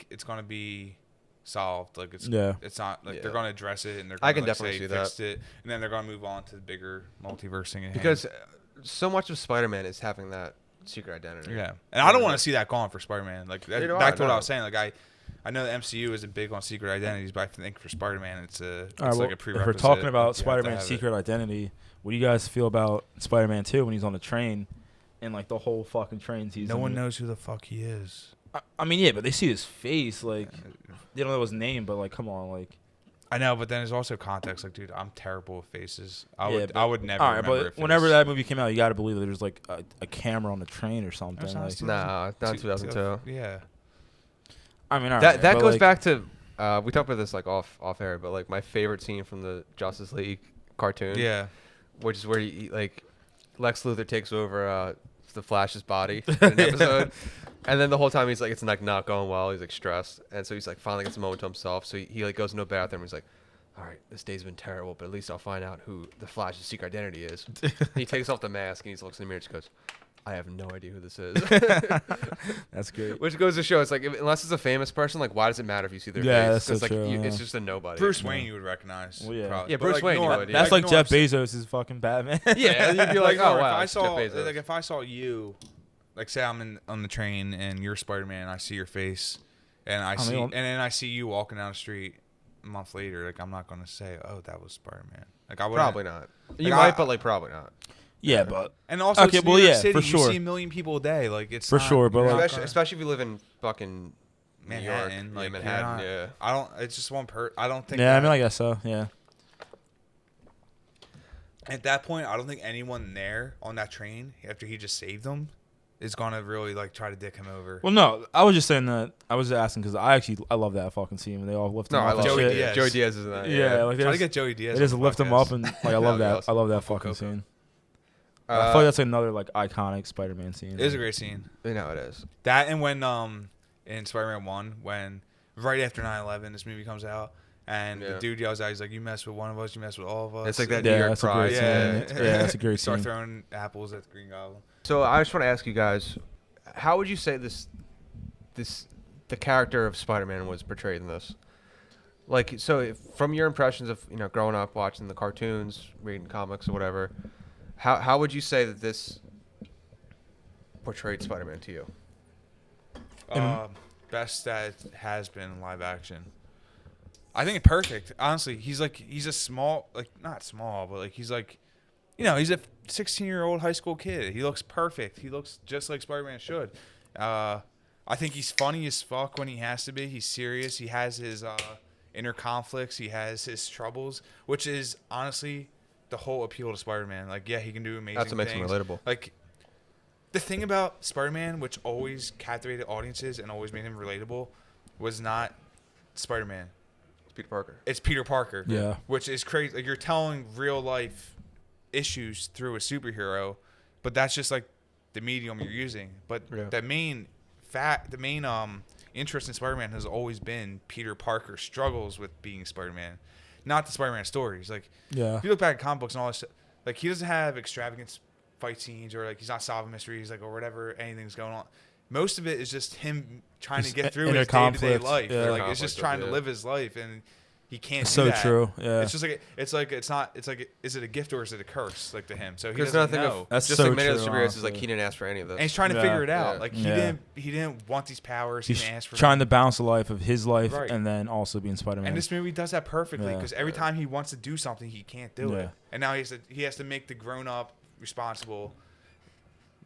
it's going to be solved. Like it's Yeah. It's not like Yeah. they're going to address it and they're. I Gonna, can like, definitely say see that. fixed it, and then they're going to move on to the bigger multiverse thing. At hand. Because so much of Spider-Man is having that secret identity. Yeah, and I don't want to see that gone for Spider-Man. Like Neither do back I, to what no. I was saying. Like I know the MCU isn't big on secret identities, but I think for Spider-Man, it's All right, like well, a if prerequisite. we're talking You about have to Spider-Man's have it. secret identity, what do you guys feel about Spider-Man 2 when he's on the train and like the whole fucking train sees No him? one knows who the fuck he is. I mean, yeah, but they see his face. Like, they don't know his name, but like, come on, like. I know, but then there's also context. Like, dude, I'm terrible with faces. I Yeah, would never all right, remember but a face. whenever that movie came out, you got to believe that there's like a camera on the train or something. That's not Like, stupid. Nah, not 2002. Yeah. I mean, all That right, that but, goes like, back to we talked about this like off air, but like my favorite scene from the Justice League cartoon, Yeah. which is where he like Lex Luthor takes over the Flash's body in an episode, and then the whole time he's like it's like not going well. He's like stressed, and so he's like finally gets a moment to himself. So he like goes into a bathroom. He's like, all right, this day's been terrible, but at least I'll find out who the Flash's secret identity is. He takes off the mask and he looks in the mirror and just goes, I have no idea who this is. that's great. Which goes to show, it's like, unless it's a famous person, like, why does it matter if you see their Yeah, face? that's so 'Cause, like, true, it's yeah. just a nobody. Bruce Wayne, you would recognize. Well, yeah. probably. Yeah, But, Bruce like, Wayne, you Norm, would, yeah. That's like Jeff Norm, Bezos is fucking Batman. Yeah, you'd be like, oh, Norm, wow, if I it's saw, Jeff Bezos. like, if I saw you, like, say I'm on the train and you're Spider-Man, I see your face, and and then I see you walking down the street a month later, like, I'm not gonna say, oh, that was Spider-Man. Like, I would Probably not. You Like, might, but, like, probably not. Yeah, but And also, Okay, it's well, New York yeah, City. for sure. You see a million people a day. Like, it's For not- sure, but, you're like- not Especially, gonna- especially if you live in fucking Manhattan, New York. like, Yeah, Manhattan, you're yeah. not- I don't. It's just one I don't think. yeah, I that- mean, I guess so. Yeah. At that point, I don't think anyone there on that train after he just saved them is gonna really like try to dick him over. Well, no, I was just saying that. I was asking because I love that fucking scene when they all lift him No, I up. love and Joey shit. Diaz. Joey Diaz is in that. Yeah, like they Try to just, get Joey Diaz. they just on the lift him podcast. up and like I love That'd be that. awesome. I love that Uncle fucking Coco. scene. I feel like that's another like iconic Spider-Man scene. It is a great scene. You know it is. That and when in Spider-Man 1, when right after 9/11, this movie comes out. And Yeah. the dude yells out, he's like, "You mess with one of us, you mess with all of us." It's like that Yeah, New York that's a pride. great Yeah, scene. Yeah, that's a great Start scene. throwing apples at the Green Goblin. So I just want to ask you guys, how would you say the character of Spider-Man was portrayed in this? Like, so from your impressions of growing up watching the cartoons, reading comics or whatever, how would you say that this portrayed Spider-Man to you? Best that has been live action. I think it's perfect. Honestly, he's a small, like not small, but like he's like, he's a 16-year-old high school kid. He looks perfect. He looks just like Spider-Man should. I think he's funny as fuck when he has to be. He's serious. He has his inner conflicts. He has his troubles, which is honestly the whole appeal to Spider-Man. Like, yeah, he can do amazing That's what makes things. him relatable. Like, the thing about Spider-Man, which always captivated audiences and always made him relatable, was not Spider-Man. It's Peter Parker. It's Peter Parker. Yeah. Which is crazy. Like, you're telling real life issues through a superhero, but that's just like the medium you're using. But Yeah. the main interest in Spider-Man has always been Peter Parker's struggles with being Spider-Man, not the Spider-Man stories. Like, Yeah. if you look back at comic books and all this shit, like, he doesn't have extravagant fight scenes or like he's not solving mysteries like or whatever anything's going on. Most of it is just him trying to Just get through inner his day-to-day conflict. life. Yeah. Like, it's just Conflict, trying to yeah. live his life, and he can't It's do so that. true. Yeah. It's just like is it a gift or is it a curse like to him? So he There's doesn't nothing know. of That's just so like many of the true, superheroes is like honestly. he didn't ask for any of this. And he's trying to Yeah. figure it out. Yeah. Like Yeah. he didn't want these powers. He's he didn't ask for trying them. to balance the life of his life Right. and then also being Spider-Man. And this movie does that perfectly Yeah. because every time he wants to do something, he can't do Yeah. it. And now he has to make the grown up responsible.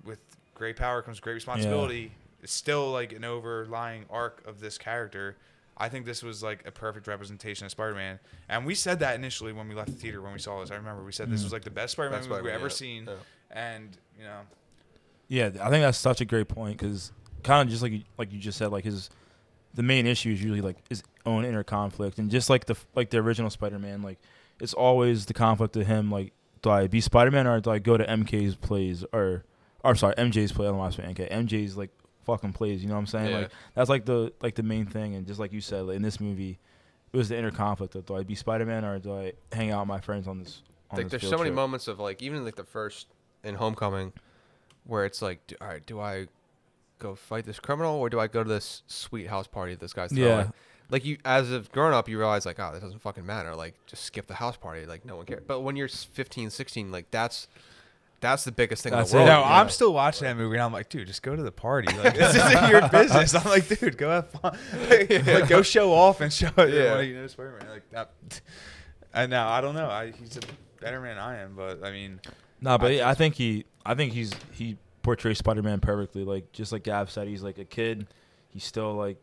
With great power comes great responsibility. It's still like an overlying arc of this character. I think this was like a perfect representation of Spider-Man. And we said that initially when we left the theater when we saw this. I remember we said this was like the best Spider-Man Best movie we've Spider-Man, ever yeah. seen. Yeah. And, Yeah, I think that's such a great point because kind of just like you just said, like the main issue is usually like his own inner conflict, and just like the original Spider-Man, like it's always the conflict of him, like, do I be Spider-Man or do I go to MJ's plays or MJ's play? I don't want to say MK. MJ's like fucking plays. You know what I'm saying? Yeah. Like that's like the main thing, and just like you said, like, in this movie, it was the inner conflict of do I be Spider-Man or do I hang out with my friends on this. Like, there's so many moments of like even like the first in Homecoming where it's like, all right, do I go fight this criminal or do I go to this sweet house party that this guy's throwing? Yeah. Like, you, as a grown up, you realize like, oh, that doesn't fucking matter. Like, just skip the house party. Like, no one cares. But when you're 15, 16, like that's the biggest thing That's in the it. world. no, Yeah. I'm still watching that movie and I'm like, dude, just go to the party. Like, this isn't your business. I'm like, dude, go have fun. Like, go show off and show Yeah. Spider-Man. Like that. And now I don't know. He's a better man than I am, but I mean, No, but I think he portrays Spider-Man perfectly. Like, just like Gav said, he's like a kid. he still like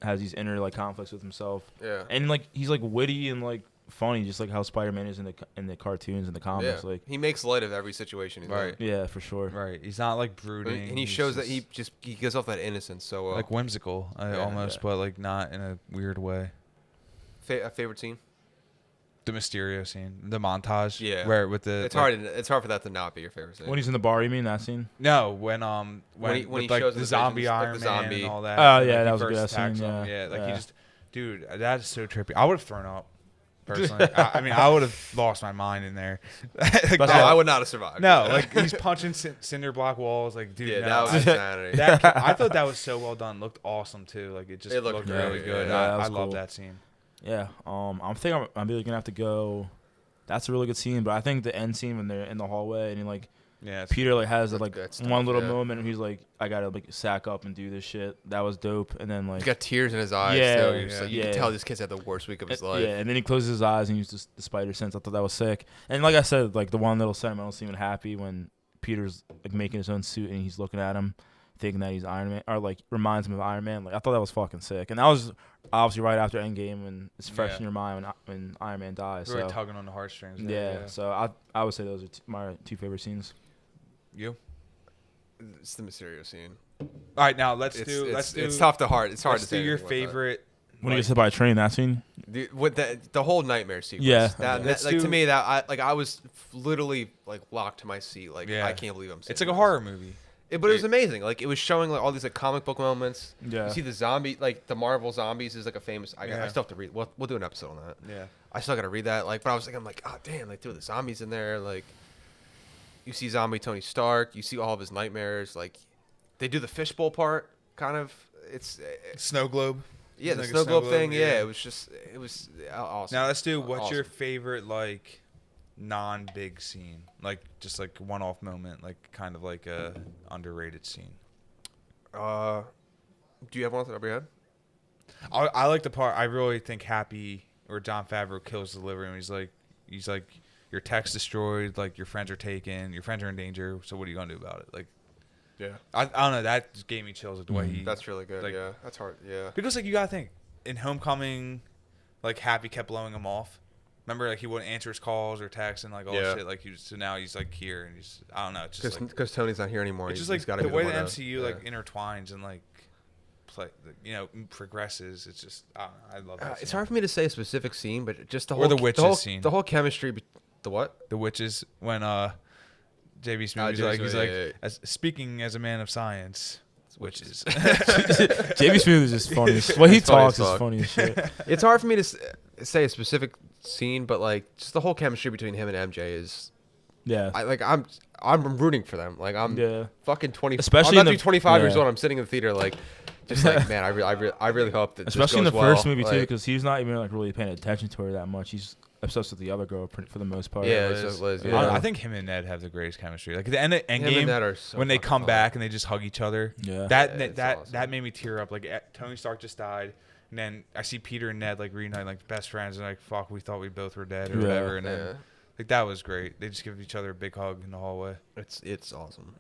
has these inner like conflicts with himself. Yeah. And like he's like witty and like funny, just like how Spider-Man is in the cartoons and the comics. Yeah. Like he makes light of every situation he's Right. in. yeah, for sure. Right. He's not like brooding. And he he's shows that he gives off that innocence so well. like whimsical almost, Yeah. but like not in a weird way. A favorite scene? The Mysterio scene, the montage, Yeah. where with the It's hard. It's hard for that to not be your favorite scene. When he's in the bar, you mean that scene? No, when he with, shows like the the zombie visions of Iron the Man zombie. and all that. Oh, and, yeah, like, that he was a good first scene, attacks him. yeah. Like he Yeah. just, dude, that's so trippy. I would have thrown up. Personally, I mean, I would have lost my mind in there. Like, Oh, that- I would not have survived. no, like he's punching cinder block walls. Like, dude, yeah, no, that was I- insanity. I thought that was so well done. Looked awesome too. Like it just It looked looked really really good. good. Yeah, that I was love cool. that scene. Yeah. I'm thinking I'm really gonna have to go. That's a really good scene, but I think the end scene when they're in the hallway and like Yeah, it's- Peter like has That's like good stuff, one little yeah. moment where he's like, I gotta like sack up and do this shit. That was dope. And then like He's got tears in his eyes. Yeah, too. You're just like, you yeah. can tell this kid's had the worst week of his life. yeah, and then he closes his eyes and uses the spider sense. I thought that was sick. And like I said, like the one little sentimental scene with Happy when Peter's like making his own suit and he's looking at him, thinking that he's Iron Man, or like reminds him of Iron Man. Like I thought that was fucking sick. And that was obviously right after Endgame, and it's fresh Yeah. in your mind when Iron Man dies. really So tugging on the heartstrings. yeah, There, so I would say those are my two favorite scenes. You. It's the Mysterio scene. All right, now let's It's, do. it's, Let's do. it's tough to heart. It's hard Let's to do say your anything about that. favorite. When he like, gets hit by a train, that scene. With the whole nightmare sequence. Yeah. That, Let's like to do- me that I was literally like locked to my seat. Like Yeah. I can't believe I'm. It's seeing like a this. horror movie. But it was amazing. Like it was showing like all these like comic book moments. Yeah. You see the zombie, like the Marvel zombies is like a famous. I Yeah. still have to read. We'll do an episode on that. Yeah. I still got to read that. Like, but I was like, I'm like, oh damn, like dude, the zombies in there. Like, you see zombie Tony Stark. You see all of his nightmares. Like, they do the fishbowl part. Kind of. It's Snow globe. yeah, the Like a snow globe thing. yeah. Yeah, it was awesome. Now let's do. What's your Awesome. favorite like non-big scene? Like just like one-off moment, like kind of like a underrated scene. Do you have one off the top of your head? I like the part. I really think Happy or John Favreau kills the liver, and he's like, your tech's destroyed, like your friends are taken, your friends are in danger. So what are you gonna do about it? Like, Yeah, I don't know. That just gave me chills. Like the way he. that's really good. like- yeah, that's hard. Yeah. Because like you gotta think, in Homecoming, like Happy kept blowing him off. Remember, like he wouldn't answer his calls or texts and like all Yeah. this shit. Like so now he's like here and he's I don't know. It's just like Because Tony's not here anymore. it's just he's like gotta the be way one the to- MCU yeah. like intertwines and like play, progresses. It's just I don't know, I love that. It's scene. hard for me to say a specific scene, but just the Or whole the witches the whole, scene. The whole chemistry. The what? The witches when JB Smith he's JB like Smith, he's like yeah. as speaking as a man of science. Witches. JB Smooth is just funny. The way he He's funny talks as is fuck. funny as shit. It's hard for me to say a specific scene, but like just the whole chemistry between him and MJ is. Yeah. I'm rooting for them. Like I'm Yeah. fucking 20. Especially I'm in about to the- be 25 years yeah. old. I'm sitting in the theater like, just like man, I really hope that Especially in this the goes first well. movie too, Like, because he's not even like really paying attention to her that much. He's obsessed with the other girl for the most part. Yeah, Liz. it's Liz, yeah. I think him and Ned have the greatest chemistry. Like at the end of him and Endgame, Ned are so when they fucking come fun. back and they just hug each other. Yeah. That it's that awesome. that made me tear up. Like Tony Stark just died, and then I see Peter and Ned like reuniting like best friends, and like fuck, we thought we both were dead or Yeah. whatever, and Yeah, then like that was great. They just give each other a big hug in the hallway. it's awesome.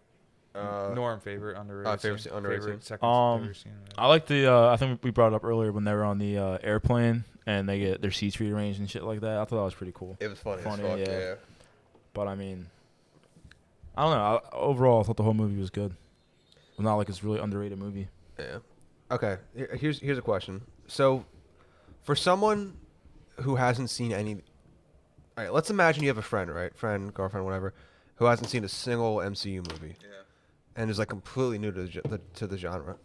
Norm favorite underrated favorite scene? scene- underrated favorite scene? second favorite scene. I like the. I think we brought it up earlier when they were on the airplane and they get their seats rearranged and shit like that. I thought that was pretty cool. It was funny. Funny, as fuck, yeah. yeah. But I mean, I don't know. Overall, I thought the whole movie was good. It's not like it's a really underrated movie. Yeah. Okay. Here's a question. So, for someone who hasn't seen any, all right, let's imagine you have a friend, right? Friend, girlfriend, whatever, who hasn't seen a single MCU movie, Yeah. and is like completely new to the genre.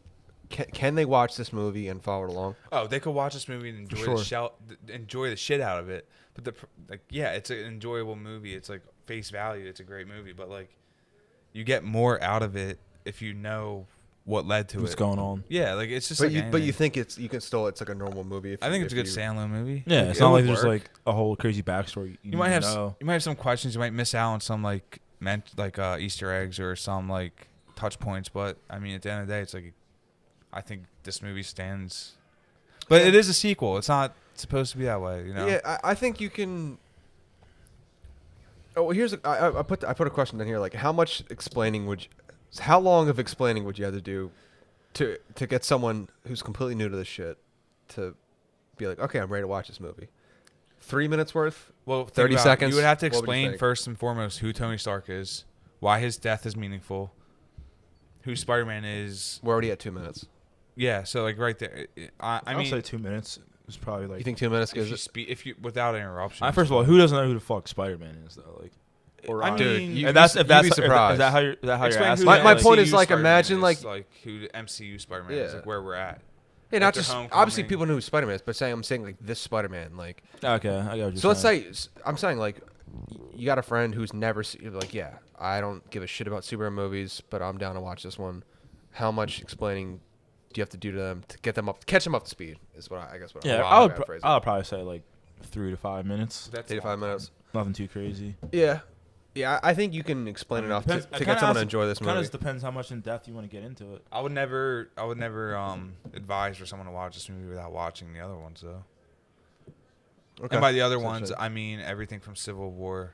Can they watch this movie and follow it along? Oh, they could watch this movie and For enjoy the shit out of it. But it's an enjoyable movie. It's like face value. It's a great movie, but like you get more out of it if you know what led to What's it. going on? Yeah, like it's just But like you anything. think it's like a normal movie. I think it's a good Sandler movie. Yeah, Like, it's it not would like there's work. like a whole crazy backstory. You might have know. you might have some questions. You might miss out on some like Easter eggs or some like touch points. But I mean, at the end of the day, it's like I think this movie stands. But it is a sequel. It's not supposed to be that way, you know. Yeah, I think you can. Oh, well, I put a question down here. Like, how long of explaining would you have to do to get someone who's completely new to this shit to be like, okay, I'm ready to watch this movie. 3 minutes worth? Well, 30 about it. seconds? You would have to What would you explain think? first and foremost who Tony Stark is, why his death is meaningful, who Spider-Man is. We're already at 2 minutes. Yeah, so like right there. I I'll mean, say 2 minutes. It's probably like. You think 2 minutes if gives you, it? if you without interruption. First of all, who doesn't know who the fuck Spider-Man is though? Like, or I Dude, mean, you- and that's you'd if that's be is surprised. that how you're explain asking? who My the point is, MCU like, Spider-Man imagine, is, like- who the MCU Spider-Man is, Yeah. like where we're at. Yeah, Like not the just Homecoming. obviously people know who Spider-Man is, but I'm saying like this Spider-Man, like. Okay, I got what you're So let's saying. say I'm saying like you got a friend who's never like, yeah, I don't give a shit about superhero movies, but I'm down to watch this one. How much explaining do you have to do to them to get them up, catch them up to speed? Is what I guess what. Yeah, I would I would probably say like 3 to 5 minutes. That's 3 to 5 minutes. Nothing too crazy. Yeah, yeah. I think you can explain enough to get someone to enjoy this Kind movie. of depends how much in depth you want to get into it. I would never advise for someone to watch this movie without watching the other ones though. Okay. And by the other So ones, shit. I mean everything from Civil War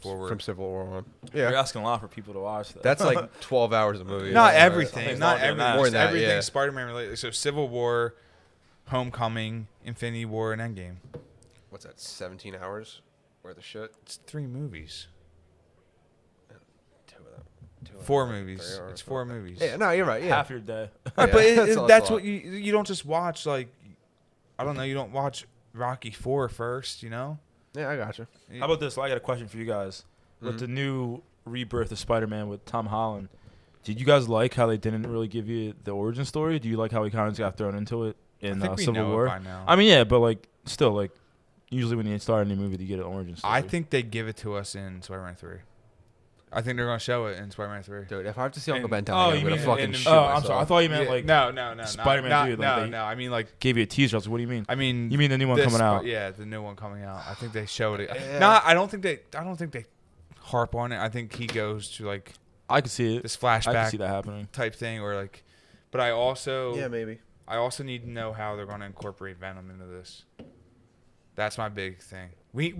forward. From Civil War on. You're Yeah, asking a lot for people to watch that. that's like 12 hours of movie. Not Yeah, everything. Something's Not longer than everything. that. More than that, Everything yeah. Spider-Man related. So Civil War, Homecoming, Infinity War, and Endgame. What's that? 17 hours worth of shit. It's 3 movies. Two of them. 4 3 movies. or It's 4. 4 movies. Yeah, no, you're right. Yeah, half your day. Right, Yeah, but that's that's a what lot. you don't just watch like. I don't know. You don't watch Rocky 4 first. You know. yeah, I got you. How about this? I got a question for you guys. With Mhm. the new rebirth of Spider-Man with Tom Holland, did you guys like how they didn't really give you the origin story? Do you like how he kind of got thrown into it in I think we Civil know War? it by now. I mean, yeah, but like still, like usually when you start a new movie, you get an origin story. I think they give it to us in Spider-Man 3. I think they're gonna show it in Spider-Man 3. Dude, if I have to see Uncle And- Ben Oh, I'm you gonna mean fucking in- shoot oh, myself. I'm sorry. I thought you meant Yeah, like no, Spider-Man not, 3, like no, they- no. I mean like gave you a teaser. I was like, what do you mean? I mean You mean the new one this coming out? Yeah, the new one coming out. I think they showed it. Yeah. No, I don't think they harp on it. I think he goes to like I could see it. this I could flashback see that happening. type thing, or like. But I also Yeah, maybe. I also need to know how they're gonna incorporate Venom into this. That's my big thing. We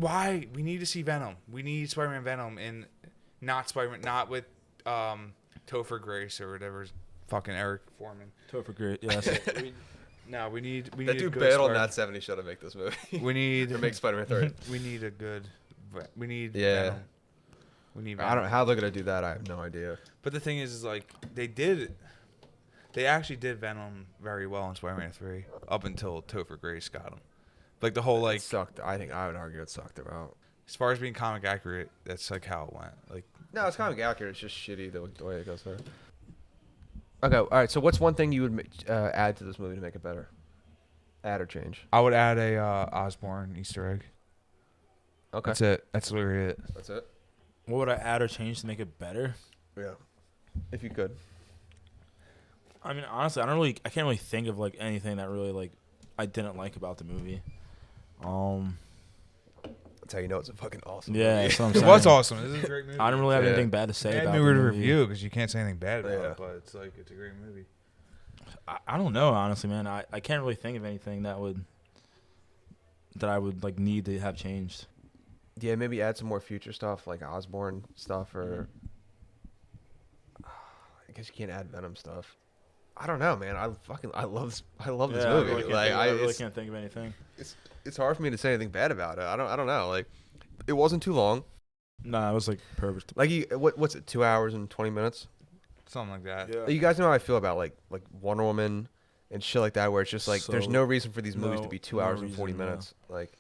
need to see Venom. We need Spider-Man Venom and not Spider-Man, not with Topher Grace or whatever, fucking Eric Foreman. Topher great. Yeah, that's it. No, we need That a dude good bailed on Spider- that 70 show to make this movie. We need to make Spider-Man 3. we need a good. We need Yeah. Venom. We need. Venom. I don't know how they're gonna do that. I have no idea. But the thing is like they actually did Venom very well in Spider-Man 3 up until Topher Grace got him. Like the whole like It sucked. I think I would argue it sucked about. as far as being comic accurate, that's like how it went. Like No, it's kind of accurate. It's just shitty the way it goes there. Okay, all right. So what's one thing you would add to this movie to make it better? Add or change? I would add a Osborn Easter egg. Okay, That's it. That's literally it. that's it. What would I add or change to make it better? Yeah, if you could. I mean, honestly, I can't really think of like anything that really like I didn't like about the movie. That's how you know it's a fucking awesome. Yeah, movie. that's what I'm It saying. was awesome. This is a great movie. I don't really have Yeah. anything bad to say Bad about movie the to movie. review because you can't say anything bad about Yeah. it, but it's like it's a great movie. I don't know, honestly, man. I can't really think of anything that I would like need to have changed. Yeah, maybe add some more future stuff like Osborn stuff, or I guess you can't add Venom stuff. I don't know, man. I love this Yeah, movie. I really It's- can't think of anything. it's hard for me to say anything bad about it. I don't know. Like, it wasn't too long. Nah, it was like perfect. Like, what's it? 2 hours and 20 minutes. Something like that. You guys know how I feel about like Wonder Woman and shit like that, where it's just like there's So, no reason for these movies no- to be 2 no hours and 40 reason, no. minutes. Like,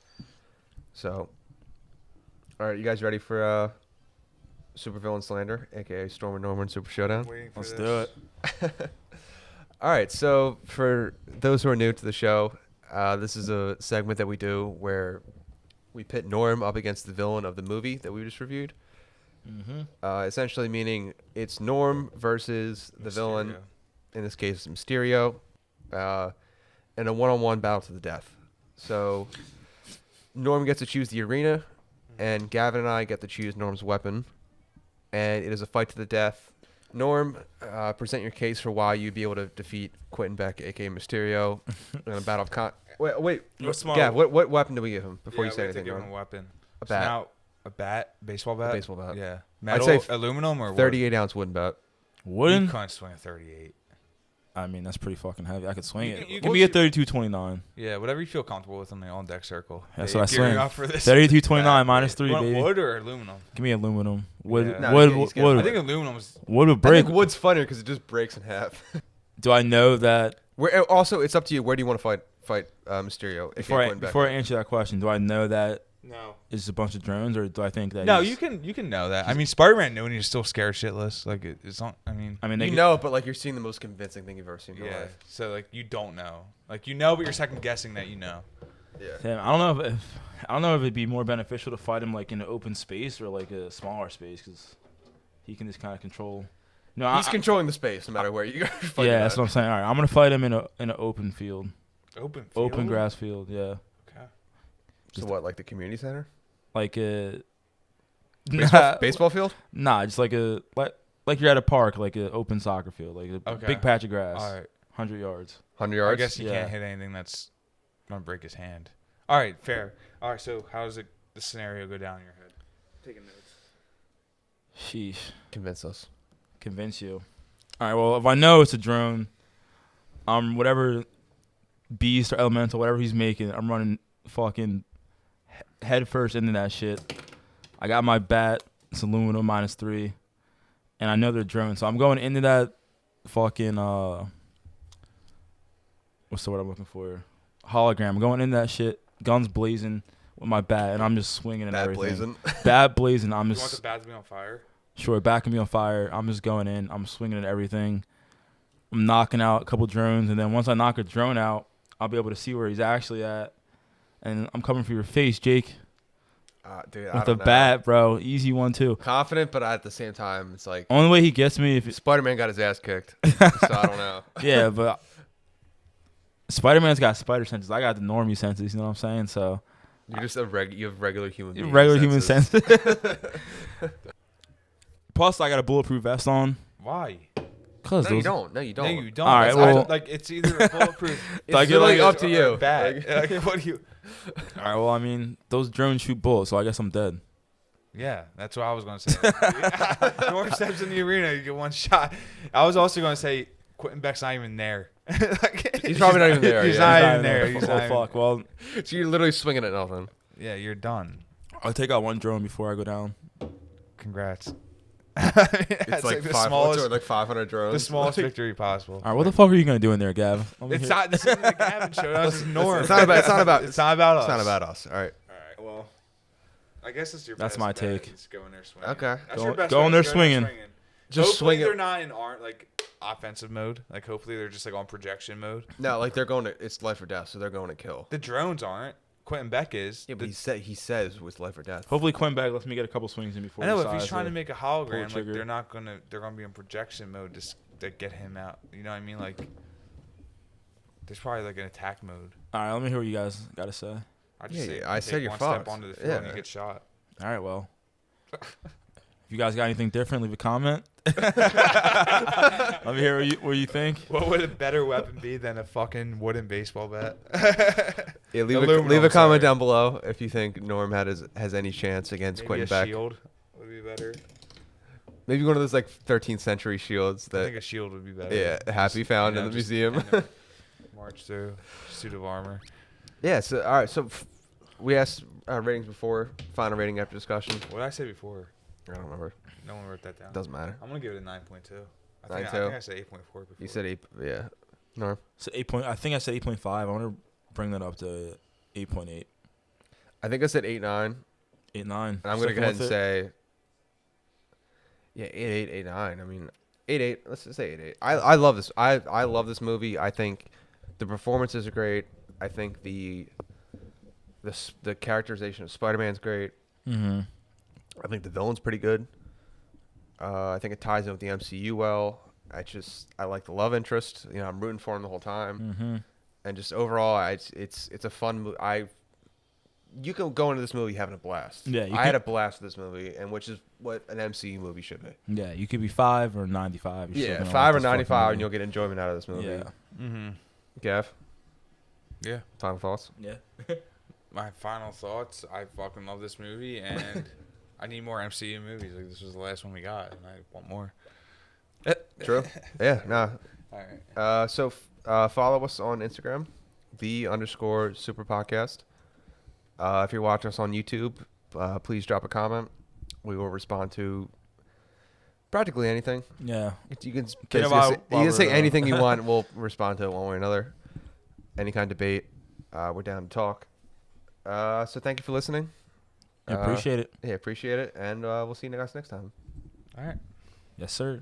so. All right, you guys ready for Supervillain Slander, aka Storm and Norman Super Showdown? Waiting for Let's this. do it. All right, so for those who are new to the show, this is a segment that we do where we pit Norm up against the villain of the movie that we just reviewed. Mm-hmm. Essentially meaning it's Norm versus the villain, Mysterio. in this case Mysterio, in a one-on-one battle to the death. So Norm gets to choose the arena, and Gavin and I get to choose Norm's weapon, and it is a fight to the death. Norm, present your case for why you'd be able to defeat Quentin Beck, aka Mysterio, in a battle of Wait, What's my- Gav, what weapon do we give him before Yeah, you say we have to anything? give him Norm? a weapon. A So bat, now, a bat, baseball bat. a baseball bat. Yeah. I'd Metal, say aluminum or 38-ounce wooden bat. Wood? Wooden? You can't swing a 38. I mean, that's pretty fucking heavy. I could swing it. you Give can- me a 32.29. Yeah, whatever you feel comfortable with on the on deck circle. That's Yeah, what I you're gearing swing. up for this. 32.29 minus 3, You want baby. wood or aluminum? Give me aluminum. Wood, Yeah. No, wood, he's wood, getting I think aluminum is. wood would I break. think wood's funnier because it just breaks in half. Do I know that Also, it's up to you. Where do you want to fight Mysterio? If before you're I, going back before I up? answer that question? Do I know that No. it's a bunch of drones, or do I think that? No, he's- you can know that. I mean, Spider-Man knew, and he's still scared shitless. Like it's not. I mean, I mean, You know, but like you're seeing the most convincing thing you've ever seen in your yeah. life. So like you don't know. Like you know, but you're second guessing that you know. Yeah. Damn, I don't know if it'd be more beneficial to fight him like in an open space or like a smaller space, because he can just kind of control. No, He's controlling the space no matter where you go. yeah, that's what I'm saying. All right, I'm gonna fight him in an open field, Open. open field? grass field. Yeah, Okay. So what, like the community center? like a Baseball field? Nah, just like like you're at a park, like an open soccer field, like a Okay. big patch of grass, All right. 100 yards. 100 I yards? guess he Yeah. can't hit anything that's gonna break his hand. All right, fair. All right, so how does the scenario go down in your head? Taking notes. Sheesh, Convince us. convince you. All right, well, if I know it's a drone, whatever beast or elemental, whatever he's making, I'm running fucking head first into that shit. I got my bat, it's aluminum -3, and I know they're drones, so I'm going into that fucking what's the word I'm looking for? Hologram. I'm going into that shit, guns blazing with my bat, and I'm just swinging and Bad everything. blazing. Bat blazing. I'm You want the just bat to be on fire? sure. Bat can be on fire. I'm just going in. I'm swinging at everything. I'm knocking out a couple drones, and then once I knock a drone out, I'll be able to see where he's actually at. And I'm coming for your face, Jake, Dude, I with the don't know. bat, bro. Easy one too. Confident, but at the same time, it's like Only way he gets me if Spider-Man got his ass kicked. So I don't know. yeah, but Spider-Man's got spider senses. I got the normie senses. You know what I'm saying? So You're just you have regular human being regular human senses. senses. Plus, I got a bulletproof vest on. Why? Cause No, you don't. No, you don't. No, you don't. All right, That's- well- like it's either a bulletproof. It's Like, literally like, up to you. Bad. Like- Like, what do you? All right. Well, I mean, those drones shoot bullets, so I guess I'm dead. Yeah, that's what I was gonna say. Norm steps in the arena, you get one shot. I was also gonna say Quentin Beck's not even there. Like, He's probably not even there, He's yeah. not He's even there. He's Oh not even- fuck. Well, So you're literally swinging at nothing. Yeah, you're done. I'll take out one drone before I go down. Congrats. It's like the 500 drones. the smallest Like, victory possible. All right. What the fuck are you gonna do in there, Gav? Let me It's hear- not. This isn't the Gavin show. That was Norm. It's not about. It's not about. It's not about us. It's not about us. All right. All right. Well, I guess it's your. That's best my bet take. is go in there swinging. Okay. That's Go- your best go bet in there is swinging. Just Hopefully swing they're it. not in offensive mode. Like hopefully they're just like on projection mode. No, like they're going to. It's life or death, so they're going to kill. The drones aren't. Quentin Beck is. Yeah, but he says with life or death. Hopefully, Quinn Bag lets me get a couple swings in before. I know he if he's decides trying to make a hologram, like trigger. they're gonna be in projection mode to get him out. You know what I mean? Like there's probably like an attack mode. All right. Let me hear what you guys got to say. I just Yeah, say yeah, I you said take you're one step fucked. onto the field and Yeah. you get shot. All right. Well, if you guys got anything different, leave a comment. Let me hear what you think. What would a better weapon be than a fucking wooden baseball bat? Yeah, leave Aluminum, a comment sorry. down below if you think Norm has any chance against Maybe Quentin a Beck. shield would be better. Maybe one of those like 13th century shields I that think a shield would be better. yeah, Happy found in the just, museum. march through suit of armor. Yeah. So all right. So we asked ratings before. Final rating after discussion. What did I say before? I don't remember. No one wrote that down. Doesn't matter. I'm gonna give it a 9.2. I 9.2? think I said 8.4 before. You said 8. Yeah. Norm. So 8 point. I think I said 8.5. I want to bring that up to 8.8, I think I said 8.9. 8.9. And I'm gonna go ahead and say. Yeah, 8.8, 8.9. I mean, 8.8. Let's just say 8.8. I love this. I love this movie. I think the performances are great. I think the characterization of Spider-Man's great. Mm-hmm. I think the villain's pretty good. I think it ties in with the MCU well. I like the love interest. You know, I'm rooting for him the whole time. Mm-hmm. And just overall, it's a fun movie. You can go into this movie having a blast. Yeah, you I had can- a blast with this movie, and which is what an MCU movie should be. Yeah, you could be 5 or 95. You're still Yeah, gonna 5 like or this fucking 95, and movie. you'll get enjoyment out of this movie. Yeah. Mm-hmm. Gav, Yeah. final thoughts? Yeah. My final thoughts. I fucking love this movie, and I need more MCU movies. Like this was the last one we got, and I want more. True. Yeah, nah. All right. So follow us on Instagram, _super podcast. If you're watching us on YouTube, please drop a comment. We will respond to practically anything. Yeah. You can Care basically about say, you while can say we're, anything you want. We'll respond to it one way or another. Any kind of debate, we're down to talk. So thank you for listening. I appreciate it. Yeah, appreciate it, and we'll see you guys next time. All right. Yes, sir.